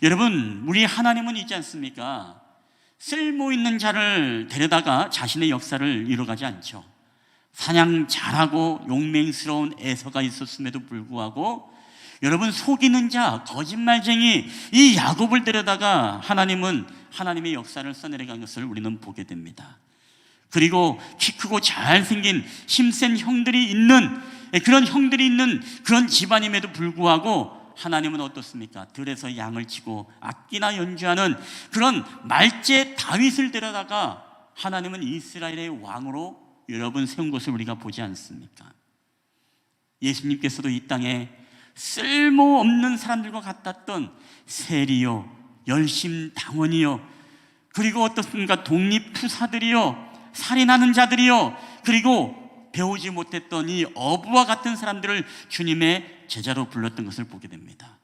여러분, 우리 하나님은 있지 않습니까? 쓸모 있는 자를 데려다가 자신의 역사를 이뤄가지 않죠. 사냥 잘하고 용맹스러운 에서가 있었음에도 불구하고 여러분, 속이는 자, 거짓말쟁이 이 야곱을 데려다가 하나님은 하나님의 역사를 써내려간 것을 우리는 보게 됩니다. 그리고 키 크고 잘생긴 힘센 형들이 있는 그런 집안임에도 불구하고 하나님은 어떻습니까? 들에서 양을 치고 악기나 연주하는 그런 말제 다윗을 데려다가 하나님은 이스라엘의 왕으로 여러분 세운 것을 우리가 보지 않습니까? 예수님께서도 이 땅에 쓸모없는 사람들과 같았던 세리요, 열심당원이요, 그리고 어떻습니까? 독립투사들이요, 살인하는 자들이요, 그리고 배우지 못했던 이 어부와 같은 사람들을 주님의 제자로 불렀던 것을 보게 됩니다.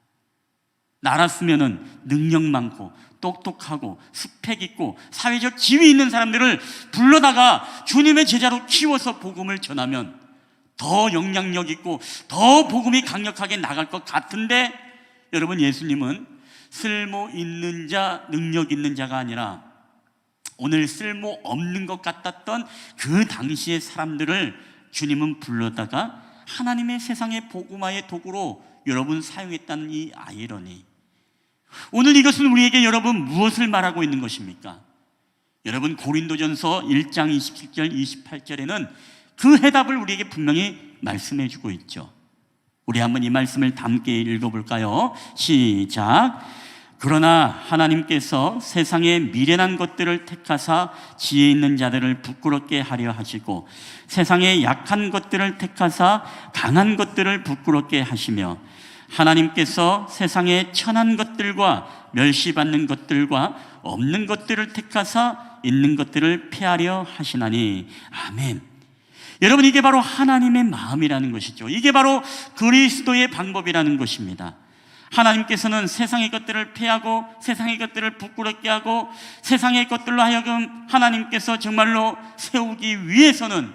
알았으면은 능력 많고 똑똑하고 스펙 있고 사회적 지위 있는 사람들을 불러다가 주님의 제자로 키워서 복음을 전하면 더 영향력 있고 더 복음이 강력하게 나갈 것 같은데, 여러분, 예수님은 쓸모 있는 자, 능력 있는 자가 아니라 오늘 쓸모 없는 것 같았던 그 당시의 사람들을 주님은 불러다가 하나님의 세상의 복음화의 도구로 여러분 사용했다는 이 아이러니. 오늘 이것은 우리에게 여러분 무엇을 말하고 있는 것입니까? 여러분, 고린도전서 1장 27절 28절에는 그 해답을 우리에게 분명히 말씀해 주고 있죠. 우리 한번 이 말씀을 함께 읽어볼까요? 시작. 그러나 하나님께서 세상의 미련한 것들을 택하사 지혜 있는 자들을 부끄럽게 하려 하시고 세상의 약한 것들을 택하사 강한 것들을 부끄럽게 하시며 하나님께서 세상의 천한 것들과 멸시받는 것들과 없는 것들을 택하사 있는 것들을 폐하려 하시나니. 아멘. 여러분, 이게 바로 하나님의 마음이라는 것이죠. 이게 바로 그리스도의 방법이라는 것입니다. 하나님께서는 세상의 것들을 폐하고 세상의 것들을 부끄럽게 하고 세상의 것들로 하여금 하나님께서 정말로 세우기 위해서는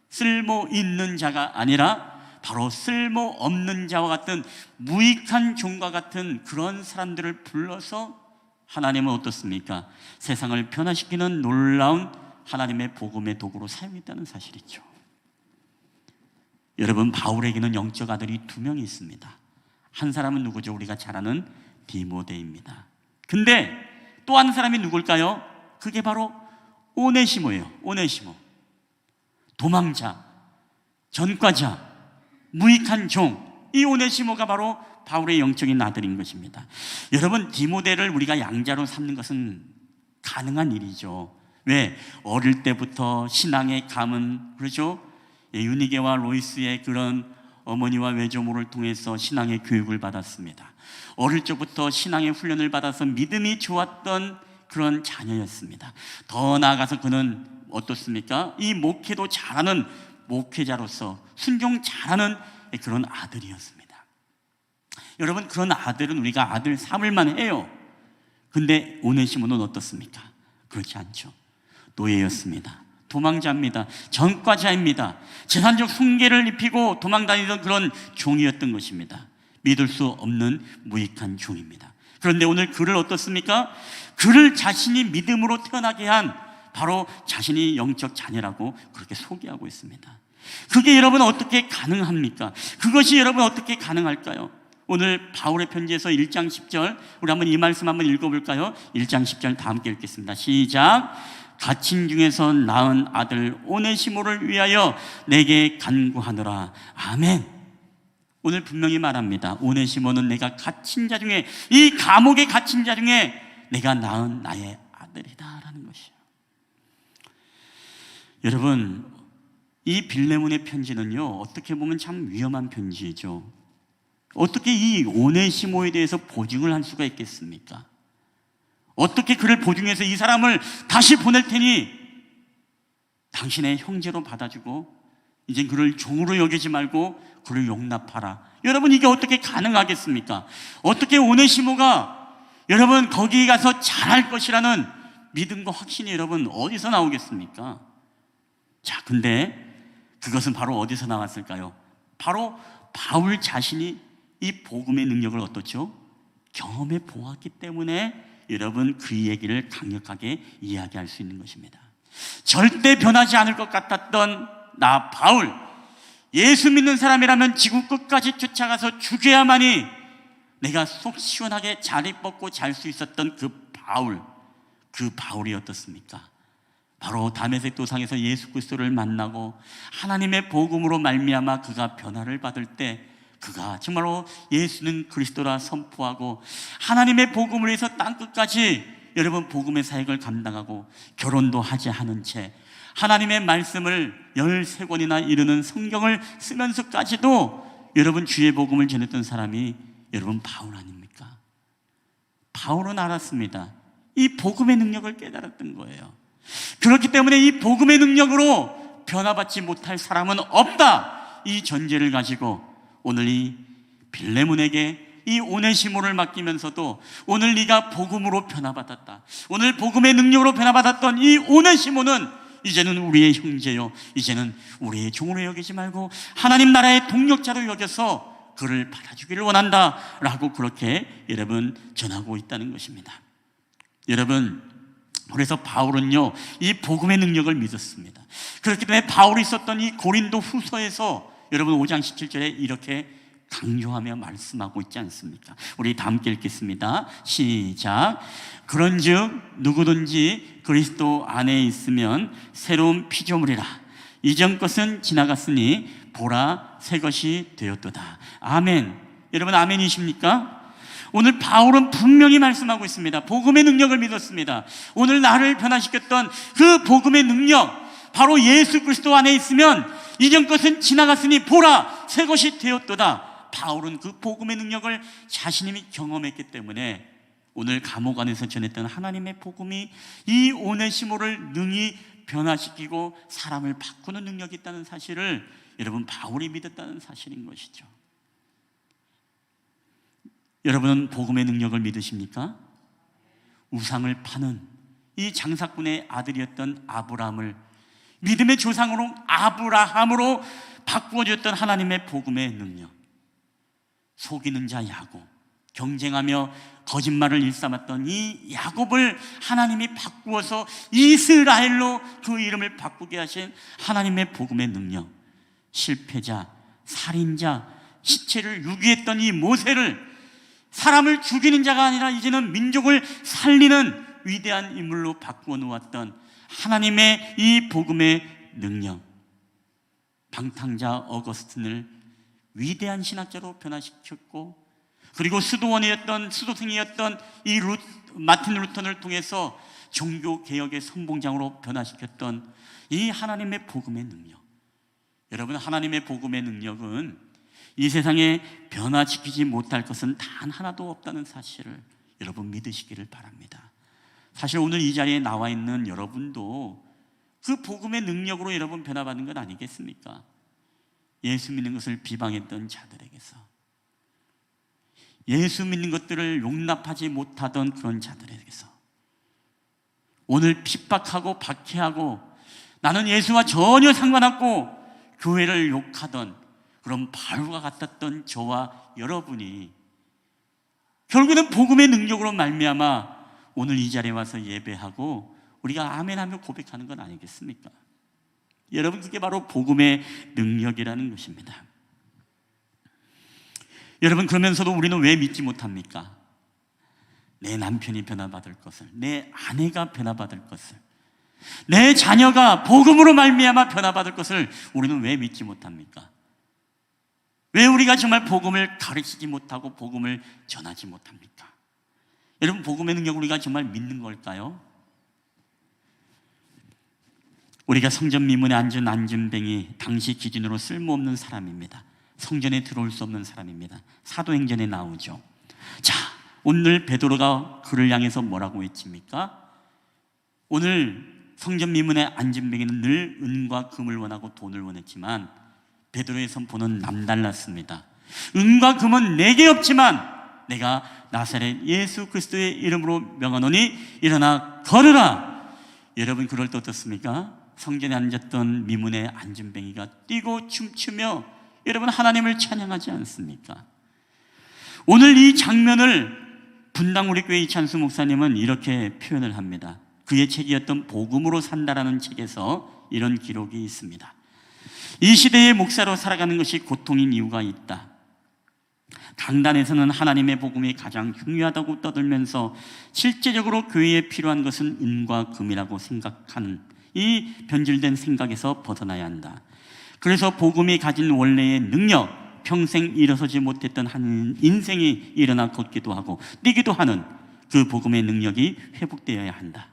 쓸모 있는 자가 아니라 바로 쓸모 없는 자와 같은 무익한 종과 같은 그런 사람들을 불러서 하나님은 어떻습니까? 세상을 변화시키는 놀라운 하나님의 복음의 도구로 사용했다는 사실이죠. 여러분, 바울에게는 영적 아들이 2명이 있습니다. 한 사람은 누구죠? 우리가 잘 아는 디모데입니다. 근데 또 한 사람이 누굴까요? 그게 바로 오네시모예요. 오네시모. 도망자, 전과자, 무익한 종. 이 오네시모가 바로 바울의 영적인 아들인 것입니다. 여러분, 디모데를 우리가 양자로 삼는 것은 가능한 일이죠. 왜? 어릴 때부터 신앙의 감은, 그렇죠? 유니게와 로이스의 그런 어머니와 외조모를 통해서 신앙의 교육을 받았습니다. 어릴 적부터 신앙의 훈련을 받아서 믿음이 좋았던 그런 자녀였습니다. 더 나아가서 그는 어떻습니까? 이 목회도 잘하는 목회자로서 순종 잘하는 그런 아들이었습니다. 여러분, 그런 아들은 우리가 아들 삼을만 해요. 근데 오네시모는 어떻습니까? 그렇지 않죠. 노예였습니다. 도망자입니다. 전과자입니다. 재산적 숭배를 입히고 도망다니던 그런 종이었던 것입니다. 믿을 수 없는 무익한 종입니다. 그런데 오늘 그를 어떻습니까? 그를 자신이 믿음으로 태어나게 한 바로 자신이 영적 자녀라고 그렇게 소개하고 있습니다. 그게 여러분 어떻게 가능합니까? 그것이 여러분 어떻게 가능할까요? 오늘 바울의 편지에서 1장 10절, 우리 한번 이 말씀 한번 읽어볼까요? 1장 10절 다 함께 읽겠습니다. 시작. 갇힌 중에서 낳은 아들 오네시모를 위하여 내게 간구하노라. 아멘. 오늘 분명히 말합니다. 오네시모는 내가 갇힌 자 중에, 이 감옥에 갇힌 자 중에 내가 낳은 나의 아들이다 라는 것이에요. 여러분, 이 빌레몬의 편지는요, 어떻게 보면 참 위험한 편지죠. 어떻게 이 오네시모에 대해서 보증을 할 수가 있겠습니까? 어떻게 그를 보증해서 이 사람을 다시 보낼 테니 당신의 형제로 받아주고 이제 그를 종으로 여기지 말고 그를 용납하라. 여러분, 이게 어떻게 가능하겠습니까? 어떻게 오네시모가 여러분 거기 가서 잘할 것이라는 믿음과 확신이 여러분 어디서 나오겠습니까? 자, 근데 그것은 바로 어디서 나왔을까요? 바로 바울 자신이 이 복음의 능력을 어떻죠? 경험해 보았기 때문에 여러분 그 얘기를 강력하게 이야기할 수 있는 것입니다. 절대 변하지 않을 것 같았던 나 바울, 예수 믿는 사람이라면 지구 끝까지 쫓아가서 죽여야만이 내가 속 시원하게 자리 뻗고 잘 수 있었던 그 바울이 어떻습니까? 바로 다메섹 도상에서 예수 그리스도를 만나고 하나님의 복음으로 말미암아 그가 변화를 받을 때 그가 정말로 예수는 그리스도라 선포하고 하나님의 복음을 위해서 땅끝까지 여러분 복음의 사역을 감당하고 결혼도 하지 않은 채 하나님의 말씀을 13권이나 이르는 성경을 쓰면서까지도 여러분 주의 복음을 전했던 사람이 여러분 바울 아닙니까? 바울은 알았습니다. 이 복음의 능력을 깨달았던 거예요. 그렇기 때문에 이 복음의 능력으로 변화받지 못할 사람은 없다, 이 전제를 가지고 오늘 이 빌레몬에게 이 오네시모를 맡기면서도 오늘 네가 복음으로 변화받았다, 오늘 복음의 능력으로 변화받았던 이 오네시모는 이제는 우리의 형제요, 이제는 우리의 종으로 여기지 말고 하나님 나라의 동력자로 여겨서 그를 받아주기를 원한다 라고 그렇게 여러분 전하고 있다는 것입니다. 여러분, 그래서 바울은요 이 복음의 능력을 믿었습니다. 그렇기 때문에 바울이 썼던 이 고린도 후서에서 여러분 5장 17절에 이렇게 강조하며 말씀하고 있지 않습니까? 우리 다 함께 읽겠습니다. 시작. 그런즉 누구든지 그리스도 안에 있으면 새로운 피조물이라, 이전 것은 지나갔으니 보라 새 것이 되었도다. 아멘. 여러분 아멘이십니까? 오늘 바울은 분명히 말씀하고 있습니다. 복음의 능력을 믿었습니다. 오늘 나를 변화시켰던 그 복음의 능력, 바로 예수 그리스도 안에 있으면 이전 것은 지나갔으니 보라 새 것이 되었도다. 바울은 그 복음의 능력을 자신이 경험했기 때문에 오늘 감옥 안에서 전했던 하나님의 복음이 이 오네시모를 능히 변화시키고 사람을 바꾸는 능력이 있다는 사실을 여러분 바울이 믿었다는 사실인 것이죠. 여러분은 복음의 능력을 믿으십니까? 우상을 파는 이 장사꾼의 아들이었던 아브라함을 믿음의 조상으로 아브라함으로 바꾸어졌던 하나님의 복음의 능력, 속이는 자 야곱, 경쟁하며 거짓말을 일삼았던 이 야곱을 하나님이 바꾸어서 이스라엘로 그 이름을 바꾸게 하신 하나님의 복음의 능력, 실패자, 살인자, 시체를 유기했던 이 모세를 사람을 죽이는 자가 아니라 이제는 민족을 살리는 위대한 인물로 바꾸어 놓았던 하나님의 이 복음의 능력, 방탕자 어거스틴을 위대한 신학자로 변화시켰고, 그리고 수도생이었던 이 마틴 루터를 통해서 종교개혁의 선봉장으로 변화시켰던 이 하나님의 복음의 능력. 여러분, 하나님의 복음의 능력은 이 세상에 변화시키지 못할 것은 단 하나도 없다는 사실을 여러분 믿으시기를 바랍니다. 사실 오늘 이 자리에 나와 있는 여러분도 그 복음의 능력으로 여러분 변화받는 것 아니겠습니까? 예수 믿는 것을 비방했던 자들에게서, 예수 믿는 것들을 용납하지 못하던 그런 자들에게서, 오늘 핍박하고 박해하고 나는 예수와 전혀 상관없고 교회를 욕하던 그런 바울과 같았던 저와 여러분이 결국에는 복음의 능력으로 말미암아 오늘 이 자리에 와서 예배하고 우리가 아멘하며 고백하는 건 아니겠습니까? 여러분, 그게 바로 복음의 능력이라는 것입니다. 여러분, 그러면서도 우리는 왜 믿지 못합니까? 내 남편이 변화받을 것을, 내 아내가 변화받을 것을, 내 자녀가 복음으로 말미암아 변화받을 것을 우리는 왜 믿지 못합니까? 왜 우리가 정말 복음을 가르치지 못하고 복음을 전하지 못합니까? 여러분, 복음의 능력을 우리가 정말 믿는 걸까요? 우리가 성전 미문에 앉은 안진뱅이, 당시 기준으로 쓸모없는 사람입니다. 성전에 들어올 수 없는 사람입니다. 사도행전에 나오죠. 자, 오늘 베드로가 그를 향해서 뭐라고 외칩니까? 오늘 성전 미문에 앉은 뱅이는 늘 은과 금을 원하고 돈을 원했지만 베드로의 선포는 남달랐습니다. 은과 금은 내게 없지만 내가 나사렛 예수 그리스도의 이름으로 명하노니 일어나 걸으라. 여러분, 그럴 때 어떻습니까? 성전에 앉았던 미문의 앉은 뱅이가 뛰고 춤추며 여러분 하나님을 찬양하지 않습니까? 오늘 이 장면을 분당 우리 교회 이찬수 목사님은 이렇게 표현을 합니다. 그의 책이었던 복음으로 산다라는 책에서 이런 기록이 있습니다. 이 시대의 목사로 살아가는 것이 고통인 이유가 있다. 강단에서는 하나님의 복음이 가장 중요하다고 떠들면서 실제적으로 교회에 필요한 것은 은과 금이라고 생각하는 이 변질된 생각에서 벗어나야 한다. 그래서 복음이 가진 원래의 능력, 평생 일어서지 못했던 한 인생이 일어나 걷기도 하고 뛰기도 하는 그 복음의 능력이 회복되어야 한다.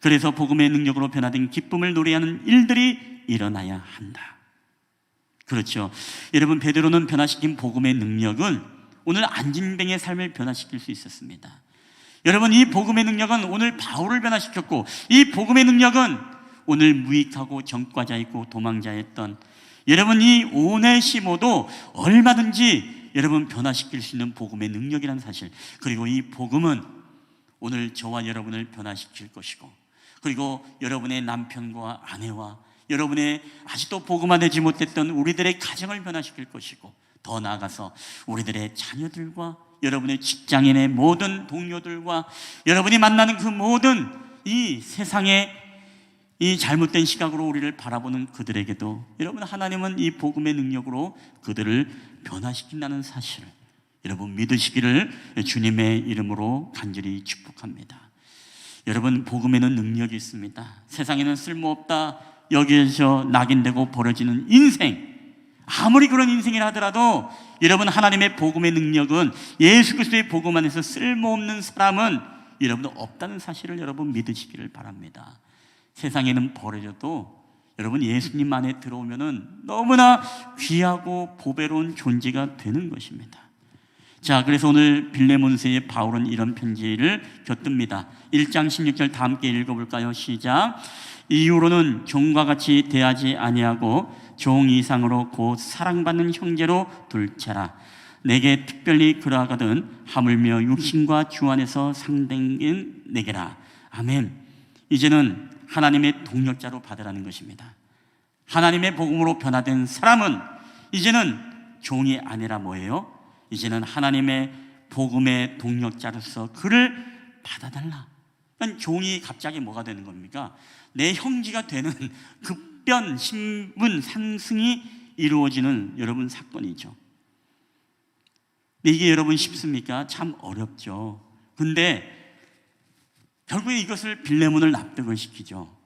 그래서 복음의 능력으로 변화된 기쁨을 노래하는 일들이 일어나야 한다. 그렇죠. 여러분, 베드로는 변화시킨 복음의 능력은 오늘 안진뱅의 삶을 변화시킬 수 있었습니다. 여러분, 이 복음의 능력은 오늘 바울을 변화시켰고, 이 복음의 능력은 오늘 무익하고 전과자이고 도망자였던 여러분 이 오네시모도 얼마든지 여러분 변화시킬 수 있는 복음의 능력이라는 사실, 그리고 이 복음은 오늘 저와 여러분을 변화시킬 것이고, 그리고 여러분의 남편과 아내와 여러분의 아직도 복음화되지 못했던 우리들의 가정을 변화시킬 것이고, 더 나아가서 우리들의 자녀들과 여러분의 직장인의 모든 동료들과 여러분이 만나는 그 모든 이 세상의 이 잘못된 시각으로 우리를 바라보는 그들에게도 여러분 하나님은 이 복음의 능력으로 그들을 변화시킨다는 사실을 여러분 믿으시기를 주님의 이름으로 간절히 축복합니다. 여러분, 복음에는 능력이 있습니다. 세상에는 쓸모없다 여기에서 낙인되고 버려지는 인생, 아무리 그런 인생이라 하더라도 여러분 하나님의 복음의 능력은 예수 그리스도의 복음 안에서 쓸모없는 사람은 여러분 없다는 사실을 여러분 믿으시기를 바랍니다. 세상에는 버려져도 여러분 예수님 안에 들어오면은 너무나 귀하고 보배로운 존재가 되는 것입니다. 자, 그래서 오늘 빌레몬서의 바울은 이런 편지를 곁듭니다. 1장 16절 다 함께 읽어볼까요? 시작. 이후로는 종과 같이 대하지 아니하고 종 이상으로 곧 사랑받는 형제로 둘째라. 내게 특별히 그러하거든 하물며 육신과 주 안에서 상대인 내게라. 아멘. 이제는 하나님의 동력자로 받으라는 것입니다. 하나님의 복음으로 변화된 사람은 이제는 종이 아니라 뭐예요? 이제는 하나님의 복음의 동력자로서 그를 받아달라. 그러니까 종이 갑자기 뭐가 되는 겁니까? 내 형제가 되는 급변 신분 상승이 이루어지는 여러분 사건이죠. 근데 이게 여러분 쉽습니까? 참 어렵죠. 근데 결국에 이것을 빌레몬을 납득을 시키죠.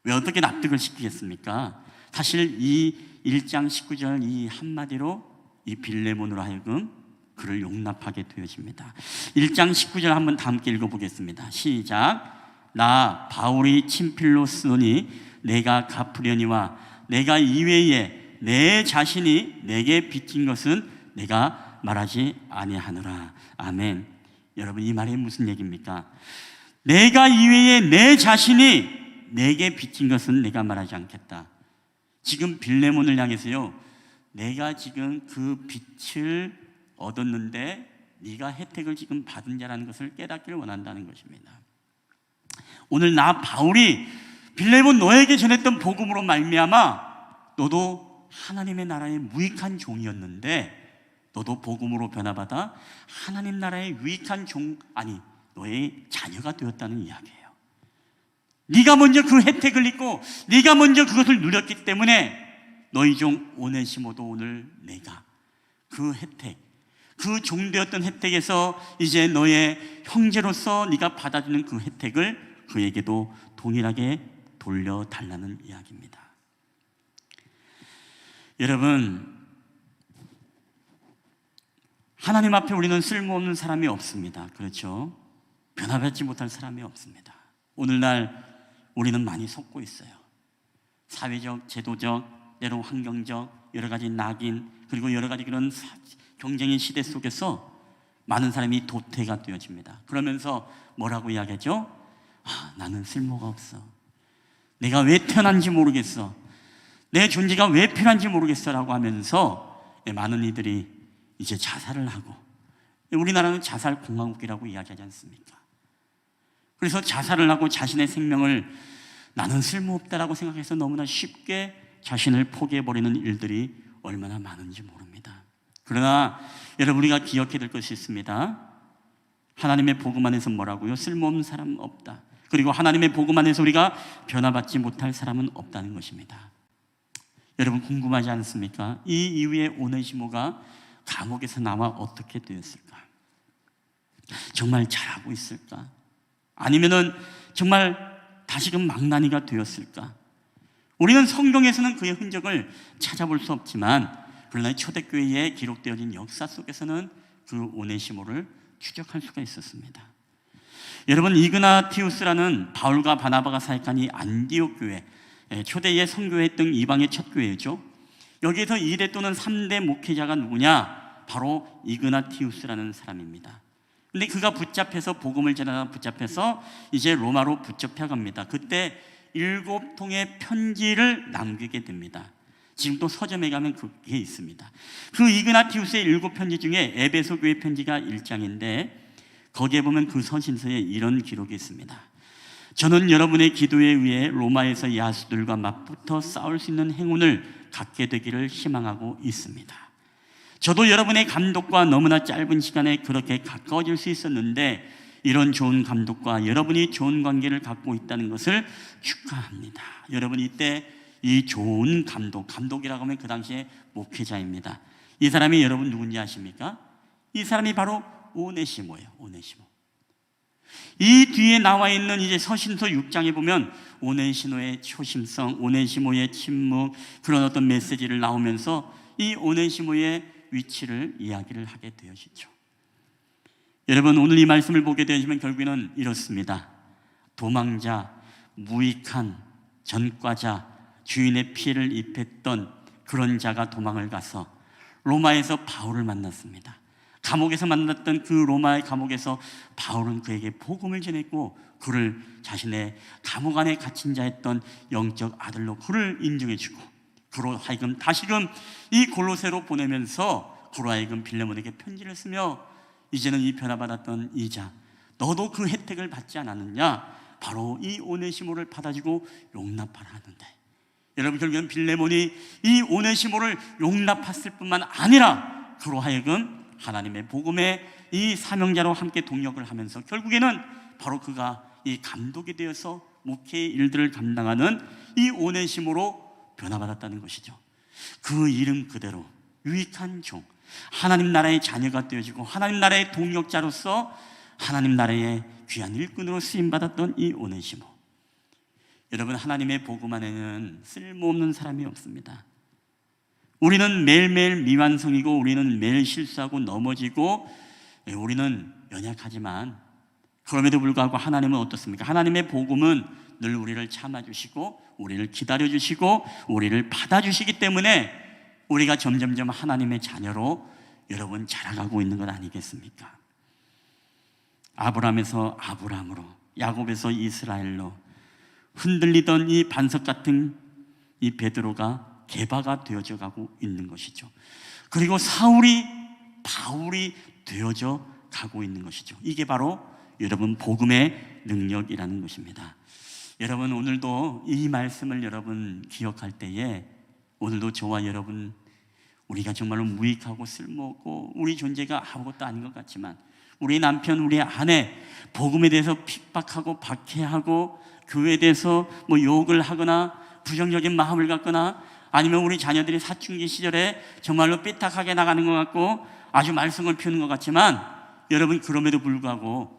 왜 어떻게 납득을 시키겠습니까? 사실 이 1장 19절 이 한마디로 이 빌레몬으로 하여금 그를 용납하게 되어집니다. 1장 19절 한번 다 함께 읽어보겠습니다. 시작. 나 바울이 친필로 쓰노니 내가 갚으려니와 내가 이외에 내 자신이 내게 빚진 것은 내가 말하지 아니하노라. 아멘. 여러분 이 말이 무슨 얘기입니까? 내가 이외에 내 자신이 내게 빚진 것은 내가 말하지 않겠다. 지금 빌레몬을 향해서요, 내가 지금 그 빚을 얻었는데 네가 혜택을 지금 받은 자라는 것을 깨닫기를 원한다는 것입니다. 오늘 나 바울이 빌레몬 너에게 전했던 복음으로 말미암아 너도 하나님의 나라의 무익한 종이었는데 너도 복음으로 변화받아 하나님 나라의 유익한 너의 자녀가 되었다는 이야기예요. 네가 먼저 그 혜택을 입고 네가 먼저 그것을 누렸기 때문에 너희 종 오네시모도 오늘 내가 그 혜택, 그 종되었던 혜택에서 이제 너의 형제로서 네가 받아주는 그 혜택을 그에게도 동일하게 돌려달라는 이야기입니다. 여러분, 하나님 앞에 우리는 쓸모없는 사람이 없습니다. 그렇죠? 변화받지 못할 사람이 없습니다. 오늘날 우리는 많이 속고 있어요. 사회적, 제도적, 때로 환경적 여러 가지 낙인, 그리고 여러 가지 그런 경쟁의 시대 속에서 많은 사람이 도태가 되어집니다. 그러면서 뭐라고 이야기하죠? 나는 쓸모가 없어. 내가 왜 태어난지 모르겠어. 내 존재가 왜 필요한지 모르겠어 라고 하면서 많은 이들이 이제 자살을 하고, 우리나라는 자살 공화국이라고 이야기하지 않습니까? 그래서 자살을 하고 자신의 생명을 나는 쓸모없다라고 생각해서 너무나 쉽게 자신을 포기해버리는 일들이 얼마나 많은지 모릅니다. 그러나 여러분, 우리가 기억해야 될 것이 있습니다. 하나님의 복음 안에서 뭐라고요? 쓸모없는 사람은 없다. 그리고 하나님의 복음 안에서 우리가 변화받지 못할 사람은 없다는 것입니다. 여러분 궁금하지 않습니까? 이 이후에 오네시모가 감옥에서 나와 어떻게 되었을까? 정말 잘하고 있을까? 아니면은 정말 다시금 망나니가 되었을까? 우리는 성경에서는 그의 흔적을 찾아볼 수 없지만, 그러나 초대교회에 기록되어진 역사 속에서는 그 오네시모를 추적할 수가 있었습니다. 여러분, 이그나티우스라는 바울과 바나바가 사역한 이 안디옥 교회, 초대의 선교했던 이방의 첫 교회죠. 여기에서 2대 또는 3대 목회자가 누구냐? 바로 이그나티우스라는 사람입니다. 근데 그가 붙잡혀서 복음을 전하다 붙잡혀서 이제 로마로 붙잡혀갑니다. 그때 7통의 편지를 남기게 됩니다. 지금도 서점에 가면 그게 있습니다. 그 이그나티우스의 7편지 중에 에베소 교회 편지가 1장인데 거기에 보면 그 서신서에 이런 기록이 있습니다. 저는 여러분의 기도에 의해 로마에서 야수들과 맞붙어 싸울 수 있는 행운을 갖게 되기를 희망하고 있습니다. 저도 여러분의 감독과 너무나 짧은 시간에 그렇게 가까워질 수 있었는데 이런 좋은 감독과 여러분이 좋은 관계를 갖고 있다는 것을 축하합니다. 여러분, 이때 이 좋은 감독이라고 하면 그 당시에 목회자입니다. 이 사람이 여러분 누군지 아십니까? 이 사람이 바로 오네시모예요. 오네시모. 이 뒤에 나와 있는 이제 서신서 6장에 보면 오네시모의 초심성, 오네시모의 침묵, 그런 어떤 메시지를 나오면서 이 오네시모의 위치를 이야기를 하게 되어지죠. 여러분, 오늘 이 말씀을 보게 되시면 결국에는 이렇습니다. 도망자, 무익한 전과자, 주인의 피해를 입혔던 그런 자가 도망을 가서 로마에서 바울을 만났습니다. 감옥에서 만났던 그 로마의 감옥에서 바울은 그에게 복음을 전했고 그를 자신의 감옥 안에 갇힌 자였던 영적 아들로 그를 인정해주고 그로 하여금 다시금 이 골로새로 보내면서 그로 하여금 빌레몬에게 편지를 쓰며 이제는 이 변화받았던 이자, 너도 그 혜택을 받지 않았느냐? 바로 이 오네시모를 받아주고 용납하라 하는데, 여러분, 결국엔 빌레몬이 이 오네시모를 용납했을 뿐만 아니라 그로 하여금 하나님의 복음의 이 사명자로 함께 동역을 하면서 결국에는 바로 그가 이 감독이 되어서 목회의 일들을 감당하는 이 오네시모로 변화받았다는 것이죠. 그 이름 그대로 유익한 종, 하나님 나라의 자녀가 되어지고 하나님 나라의 동역자로서 하나님 나라의 귀한 일꾼으로 쓰임받았던 이 오네시모. 여러분, 하나님의 복음 안에는 쓸모없는 사람이 없습니다. 우리는 매일매일 미완성이고 우리는 매일 실수하고 넘어지고 우리는 연약하지만 그럼에도 불구하고 하나님은 어떻습니까? 하나님의 복음은 늘 우리를 참아주시고 우리를 기다려주시고 우리를 받아주시기 때문에 우리가 점점점 하나님의 자녀로 여러분 자라가고 있는 것 아니겠습니까? 아브라함에서 아브라함으로, 야곱에서 이스라엘로 흔들리던 이 반석 같은 이 베드로가 개바가 되어져 가고 있는 것이죠. 그리고 사울이 바울이 되어져 가고 있는 것이죠. 이게 바로 여러분 복음의 능력이라는 것입니다. 여러분, 오늘도 이 말씀을 여러분 기억할 때에 오늘도 저와 여러분, 우리가 정말로 무익하고 쓸모없고 우리 존재가 아무것도 아닌 것 같지만 우리 남편, 우리 아내 복음에 대해서 핍박하고 박해하고 교회에 대해서 뭐 욕을 하거나 부정적인 마음을 갖거나 아니면 우리 자녀들이 사춘기 시절에 정말로 삐딱하게 나가는 것 같고 아주 말썽을 피우는 것 같지만 여러분, 그럼에도 불구하고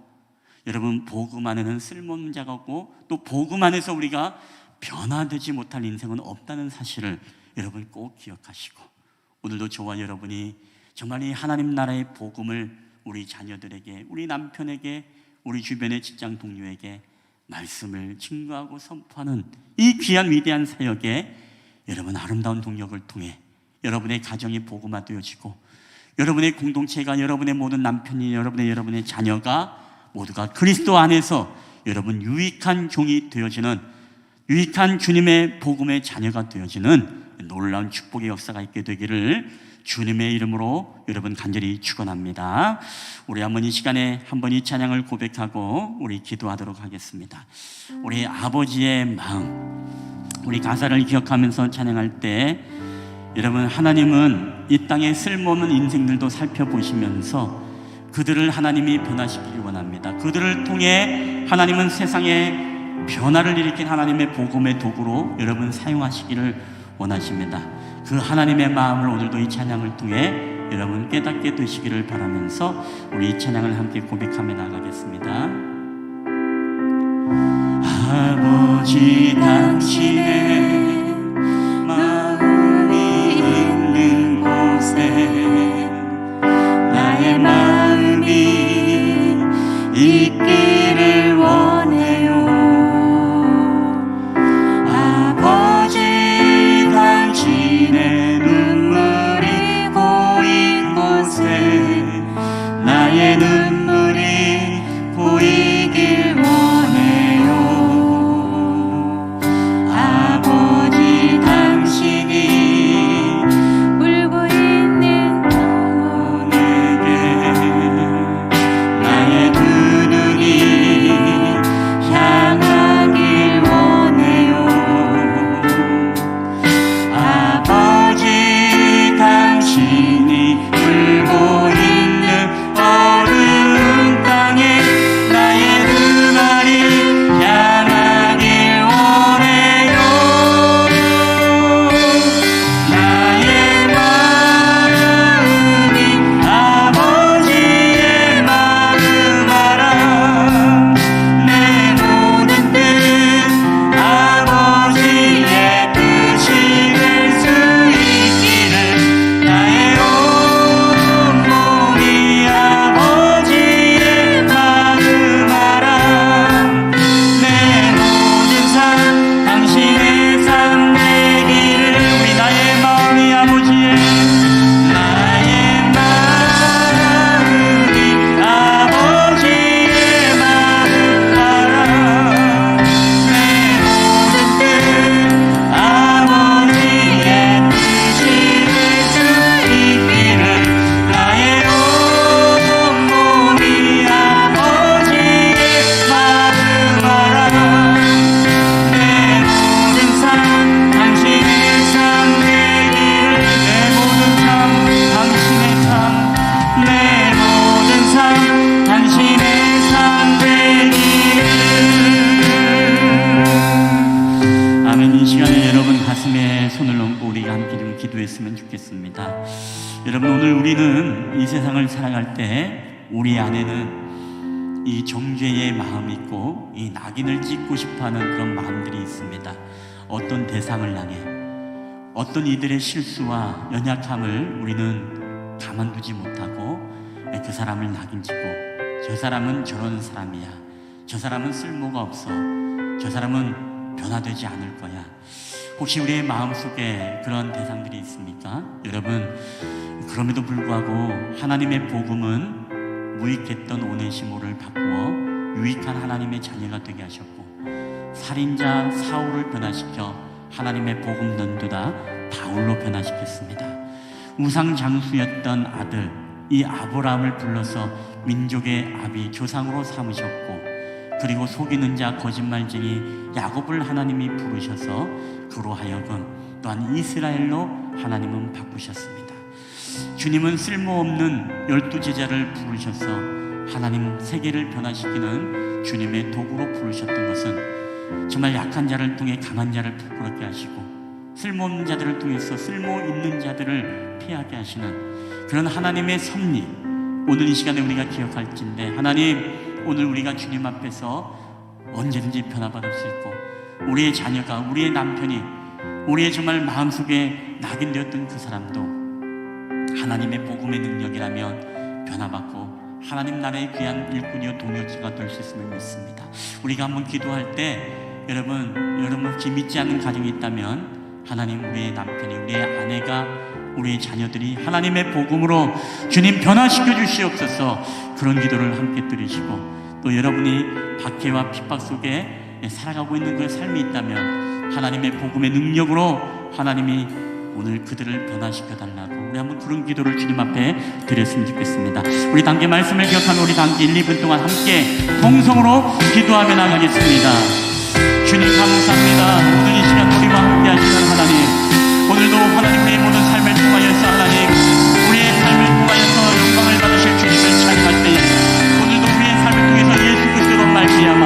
여러분 복음 안에는 쓸모없는 자가 없고 또 복음 안에서 우리가 변화되지 못할 인생은 없다는 사실을 여러분 꼭 기억하시고 오늘도 저와 여러분이 정말 이 하나님 나라의 복음을 우리 자녀들에게, 우리 남편에게, 우리 주변의 직장 동료에게 말씀을 증거하고 선포하는 이 귀한 위대한 사역에 여러분 아름다운 동력을 통해 여러분의 가정이 복음화되어지고 여러분의 공동체가, 여러분의 모든 남편이, 여러분의 자녀가 모두가 그리스도 안에서 여러분 유익한 종이 되어지는, 유익한 주님의 복음의 자녀가 되어지는 놀라운 축복의 역사가 있게 되기를 주님의 이름으로 여러분 간절히 축원합니다. 우리 한번 이 시간에 한번 이 찬양을 고백하고 우리 기도하도록 하겠습니다. 우리 아버지의 마음, 우리 가사를 기억하면서 찬양할 때 여러분, 하나님은 이 땅의 쓸모없는 인생들도 살펴보시면서 그들을 하나님이 변화시키기 원합니다. 그들을 통해 하나님은 세상에 변화를 일으킨 하나님의 복음의 도구로 여러분 사용하시기를 원하십니다. 그 하나님의 마음을 오늘도 이 찬양을 통해 여러분 깨닫게 되시기를 바라면서 우리 이 찬양을 함께 고백하며 나가겠습니다. 아버지, 당신의 마음이 있는 곳에 나의 마음이 있기를 원해요. 아버지, 당신의 눈물이 고인 곳에 나의 눈물이 보이길 원해요. 기도했으면 좋겠습니다. 여러분, 오늘 우리는 이 세상을 살아갈 때 우리 안에는 이 정죄의 마음이 있고 이 낙인을 찍고 싶어하는 그런 마음들이 있습니다. 어떤 대상을 향해, 어떤 이들의 실수와 연약함을 우리는 가만두지 못하고 그 사람을 낙인찍고, 저 사람은 저런 사람이야, 저 사람은 쓸모가 없어, 저 사람은 변화되지 않을 거야. 혹시 우리의 마음속에 그런 대상들이 있습니까? 여러분, 그럼에도 불구하고 하나님의 복음은 무익했던 오네시모를 바꾸어 유익한 하나님의 자녀가 되게 하셨고, 살인자 사울을 변화시켜 하나님의 복음 전도자 바울로 변화시켰습니다. 우상 장수였던 아들 이 아브라함을 불러서 민족의 아비, 조상으로 삼으셨고, 그리고 속이는 자 거짓말쟁이 야곱을 하나님이 부르셔서 그로 하여금 또한 이스라엘로 하나님은 바꾸셨습니다. 주님은 쓸모없는 12제자를 부르셔서 하나님 세계를 변화시키는 주님의 도구로 부르셨던 것은 정말 약한 자를 통해 강한 자를 부끄럽게 하시고, 쓸모없는 자들을 통해서 쓸모있는 자들을 피하게 하시는 그런 하나님의 섭리, 오늘 이 시간에 우리가 기억할진데, 하나님, 오늘 우리가 주님 앞에서 언제든지 변화받을 수 있고, 우리의 자녀가, 우리의 남편이, 우리의 정말 마음속에 낙인되었던 그 사람도 하나님의 복음의 능력이라면 변화받고 하나님 나라의 귀한 일꾼이요 동역자가 될 수 있음을 믿습니다. 우리가 한번 기도할 때 여러분 혹시 믿지 않는 가정이 있다면, 하나님, 우리의 남편이, 우리의 아내가, 우리의 자녀들이 하나님의 복음으로 주님 변화시켜 주시옵소서, 그런 기도를 함께 드리시고, 또 여러분이 박해와 핍박 속에 살아가고 있는 그 삶이 있다면 하나님의 복음의 능력으로 하나님이 오늘 그들을 변화시켜 달라고 우리 한번 그런 기도를 주님 앞에 드렸으면 좋겠습니다. 우리 단계 말씀을 기억하며 우리 단계 1, 2분 동안 함께 동성으로 기도하며 나가겠습니다. 주님 감사합니다. 오늘 이 시간 우리와 함께 하시는 하나님, 오늘도 하나님 우리의 모든 삶을 통하여서 하나님 우리의 삶을 통하여서 영광을 받으실 주님을 찬양할 때에, 오늘도 우리의 삶을 통해서 예수 그리스도로 말미암아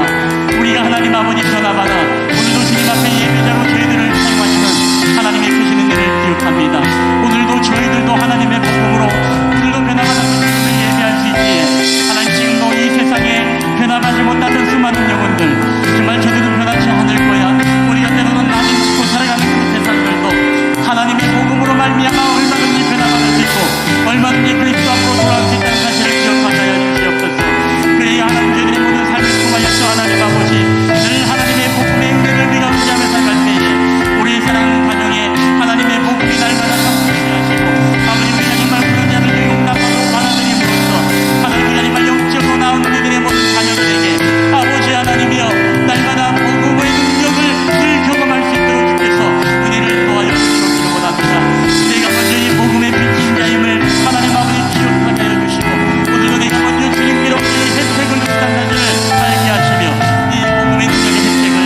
우리가 하나님 아버지 변화받아 오늘도 주님 앞에 예배자로 저희들을 사용하시는 하나님의 크신 은혜를 기억합니다. 오늘도 저희들도 하나님의 복음으로 오늘도 변화받은 주님을 예배할 수 있기에, 하나님 지금도 이 세상에 변화받지 못하는 수많은 영혼들, 정말 저들은 변하지 않을 거야, 우리가 때로는 나는 짓고 살아가는 그 세상들도 하나님의 복음으로 말미암아 얼마든지 변화받을 수 있고 얼마든지 그리스도 앞으로 돌아올 수 있다는 사실을 기억하게 하여 주시옵소서. 그래야 하나님 저희들의 모든 삶을 통하여서 하나님 아버지 늘 하나님의 복음의 은혜를 우리가 의지하며 살갈 때에 우리의 사랑하는 가정에 하나님의 복음이 날마다 성취하시고, 아버지 우리가 정말 그런 자들을 용납하고 받아들임으로써 하나님 우리가 정말 영적으로 나온 그들의 모든 자녀들에게 아버지 하나님이여 날마다 복음의 능력을 늘 경험할 수 있도록 주께서 은혜를 도와여 주시옵기를 원합니다. 내가 먼저 이 복음의 빛인 자임을 하나님 아버지 기억하게 하여 주시고, 오늘도 내가 먼저 주님께로부터 이 혜택을 누렸다는 사실을 알게 하시며, 이 복음의 능력의 혜택을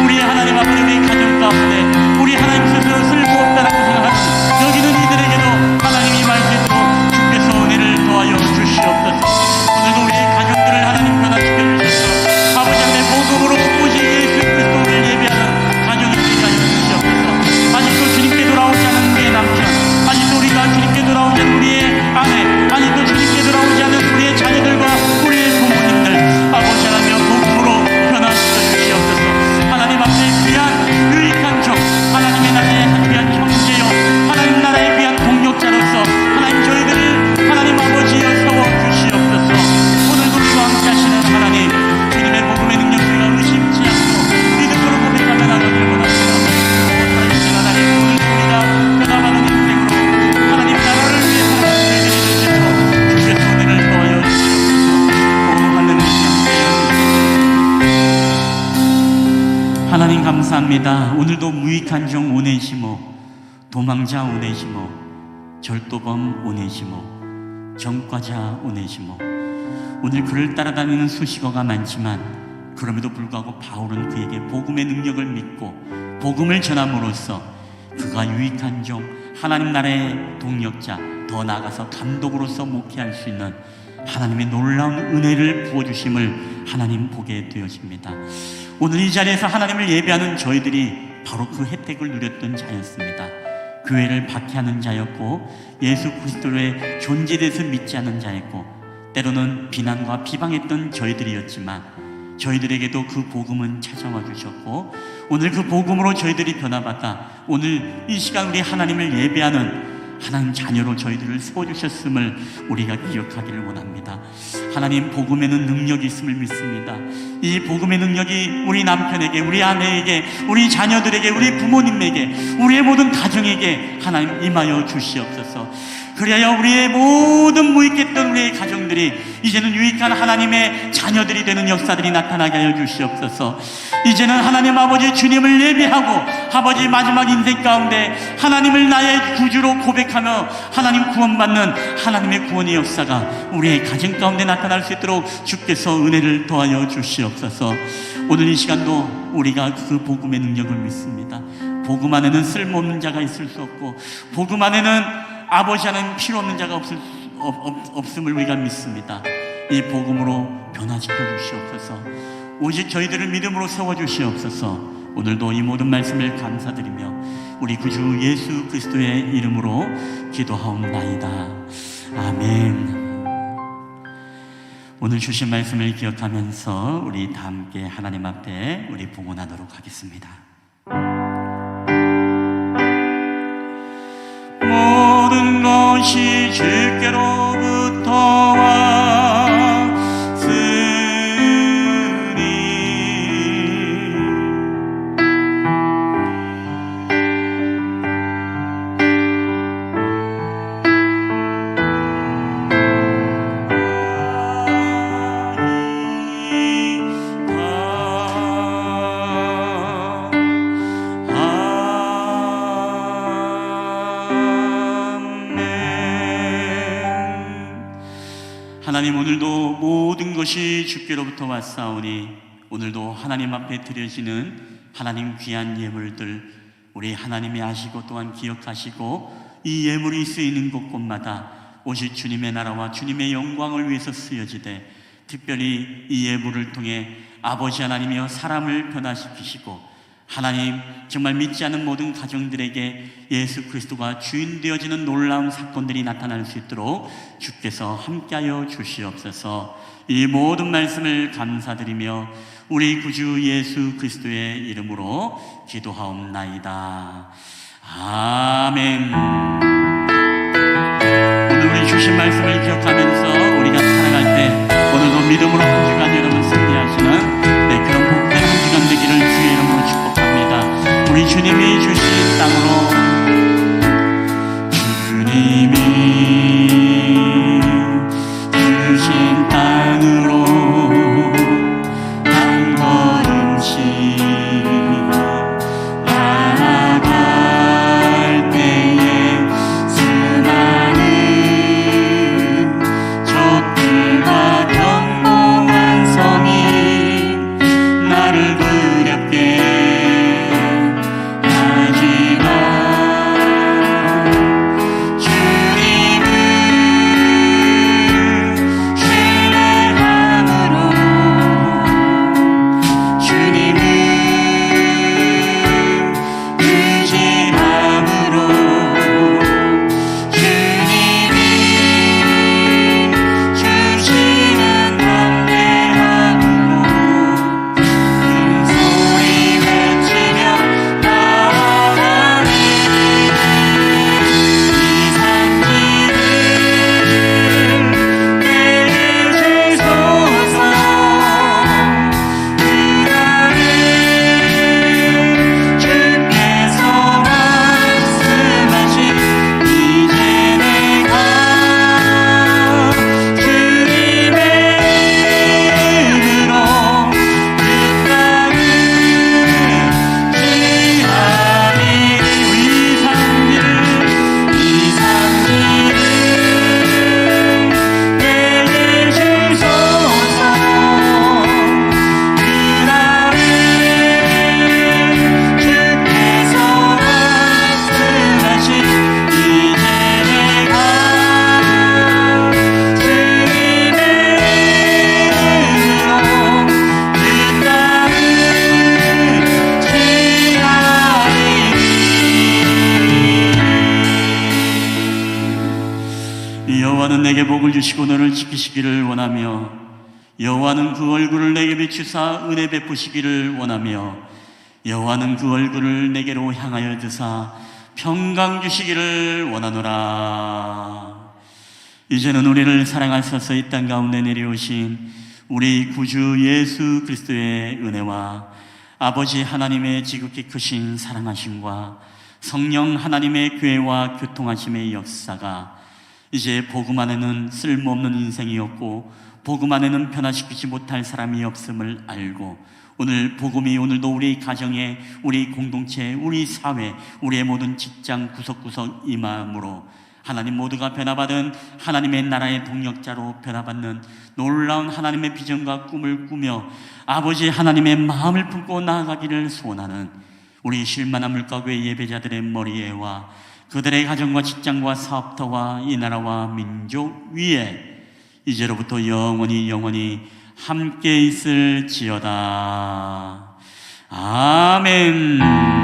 우리의 하나님 아버지 우리 가정 가운데 우리 하나님 스스로 쓸모없다라고 생각하는 여기는 이들에게도 하나님이 임할 수 있도록 주께서 은혜를 도와여 주시옵소서. 오늘도 우리의 가족들을 하나님 변화시켜 주셔서 아버지 앞에 복음으로 오직 예수 그리스도를 예배하는 가정이 되게 하여 주시옵소서. 아직도 주님께 돌아오지 않은 우리의 남편, 아직도 우리가 주님께 돌아오지 않은 우리의 아내, 아직도 주님께 돌아오지 않은 우리의 자녀들과 우리의 부모님들, 아버지 하나님 복음으로 변화시켜 주시옵소서. 하나님 앞에 귀한 유익한 종, 하나님의 나라의 귀한 형제요 하나님 나라의 귀한 동역자로서 하나님 저희들을 하나님 아버지여 세워 주시옵소서. 오늘도 우리와 함께 하시는 하나님, 주님의 복음의 능력 우리가 의심치 않고 믿음으로 고백하며 나가길 원합니다. 살아계신 하나님, 오늘도 우리가 변화받은 인생으로 하나님 나라를 위해 살아가는 저희들이 되셔서 주께서 은혜를 도와여 주시옵소서. 하나님 감사합니다. 오늘도 무익한 종 오네시모, 도망자 오네시모, 절도범 오네시모, 전과자 오네시모, 오늘 그를 따라다니는 수식어가 많지만 그럼에도 불구하고 바울은 그에게 복음의 능력을 믿고 복음을 전함으로써 그가 유익한 종, 하나님 나라의 동역자, 더 나아가서 감독으로서 목회할 수 있는 하나님의 놀라운 은혜를 부어주심을 하나님 보게 되어집니다. 오늘 이 자리에서 하나님을 예배하는 저희들이 바로 그 혜택을 누렸던 자였습니다. 교회를 박해하는 자였고 예수 그리스도의 존재에 대해서 믿지 않는 자였고 때로는 비난과 비방했던 저희들이었지만 저희들에게도 그 복음은 찾아와 주셨고 오늘 그 복음으로 저희들이 변화받아 오늘 이 시간 우리 하나님을 예배하는 하나님 자녀로 저희들을 세워주셨음을 우리가 기억하기를 원합니다. 하나님 복음에는 능력이 있음을 믿습니다. 이 복음의 능력이 우리 남편에게, 우리 아내에게, 우리 자녀들에게, 우리 부모님에게, 우리의 모든 가정에게 하나님 임하여 주시옵소서. 그래야 우리의 모든 무익했던 우리의 가정들이 이제는 유익한 하나님의 자녀들이 되는 역사들이 나타나게 하여 주시옵소서. 이제는 하나님 아버지 주님을 예배하고 아버지 마지막 인생 가운데 하나님을 나의 구주로 고백하며 하나님 구원받는 하나님의 구원의 역사가 우리의 가정 가운데 나타날 수 있도록 주께서 은혜를 더하여 주시옵소서. 오늘 이 시간도 우리가 그 복음의 능력을 믿습니다. 복음 안에는 쓸모없는 자가 있을 수 없고 복음 안에는 아버지 하나님 필요 없는 자가 없음을 우리가 믿습니다. 이 복음으로 변화시켜 주시옵소서. 오직 저희들을 믿음으로 세워주시옵소서. 오늘도 이 모든 말씀을 감사드리며 우리 구주 예수 그리스도의 이름으로 기도하옵나이다. 아멘. 오늘 주신 말씀을 기억하면서 우리 다 함께 하나님 앞에 우리 봉헌하도록 하겠습니다. 모든 것이 주께로부터 왔으니 하나님 오늘도 모든 것이 주께로부터 왔사오니 오늘도 하나님 앞에 드려지는 하나님 귀한 예물들 우리 하나님이 아시고 또한 기억하시고 이 예물이 쓰이는 곳곳마다 오직 주님의 나라와 주님의 영광을 위해서 쓰여지되 특별히 이 예물을 통해 아버지 하나님이여 사람을 변화시키시고 하나님 정말 믿지 않은 모든 가정들에게 예수 그리스도가 주인 되어지는 놀라운 사건들이 나타날 수 있도록 주께서 함께하여 주시옵소서. 이 모든 말씀을 감사드리며 우리 구주 예수 그리스도의 이름으로 기도하옵나이다. 아멘. 오늘 우리 주신 말씀을 기억하면서 우리가 살아갈 때 오늘도 믿음으로 한 주간 여러분 승리하시는 그런 복된 한 주간 되기를 주의 이름으로 축복합니다. 우리 주님이 주신 땅으로 주님이 주신 땅으로 한 걸음씩 나아갈 때에 수많은 적들과 견고한 성이 나를 두렵게 하지마. 내게 복을 주시고 너를 지키시기를 원하며 여호와는 그 얼굴을 내게 비추사 은혜 베푸시기를 원하며 여호와는 그 얼굴을 내게로 향하여 드사 평강 주시기를 원하노라. 이제는 우리를 사랑하셔서 이 땅 가운데 내려오신 우리 구주 예수 그리스도의 은혜와 아버지 하나님의 지극히 크신 사랑하심과 성령 하나님의 교회와 교통하심의 역사가 이제 복음 안에는 쓸모없는 인생이었고 복음 안에는 변화시키지 못할 사람이 없음을 알고 오늘 복음이 오늘도 우리 가정에, 우리 공동체, 우리 사회, 우리의 모든 직장 구석구석 임함으로 하나님 모두가 변화받은 하나님의 나라의 동력자로 변화받는 놀라운 하나님의 비전과 꿈을 꾸며 아버지 하나님의 마음을 품고 나아가기를 소원하는 우리 실만한 물가교회 예배자들의 머리에와 그들의 가정과 직장과 사업터와 이 나라와 민족 위에 이제로부터 영원히 함께 있을지어다. 아멘.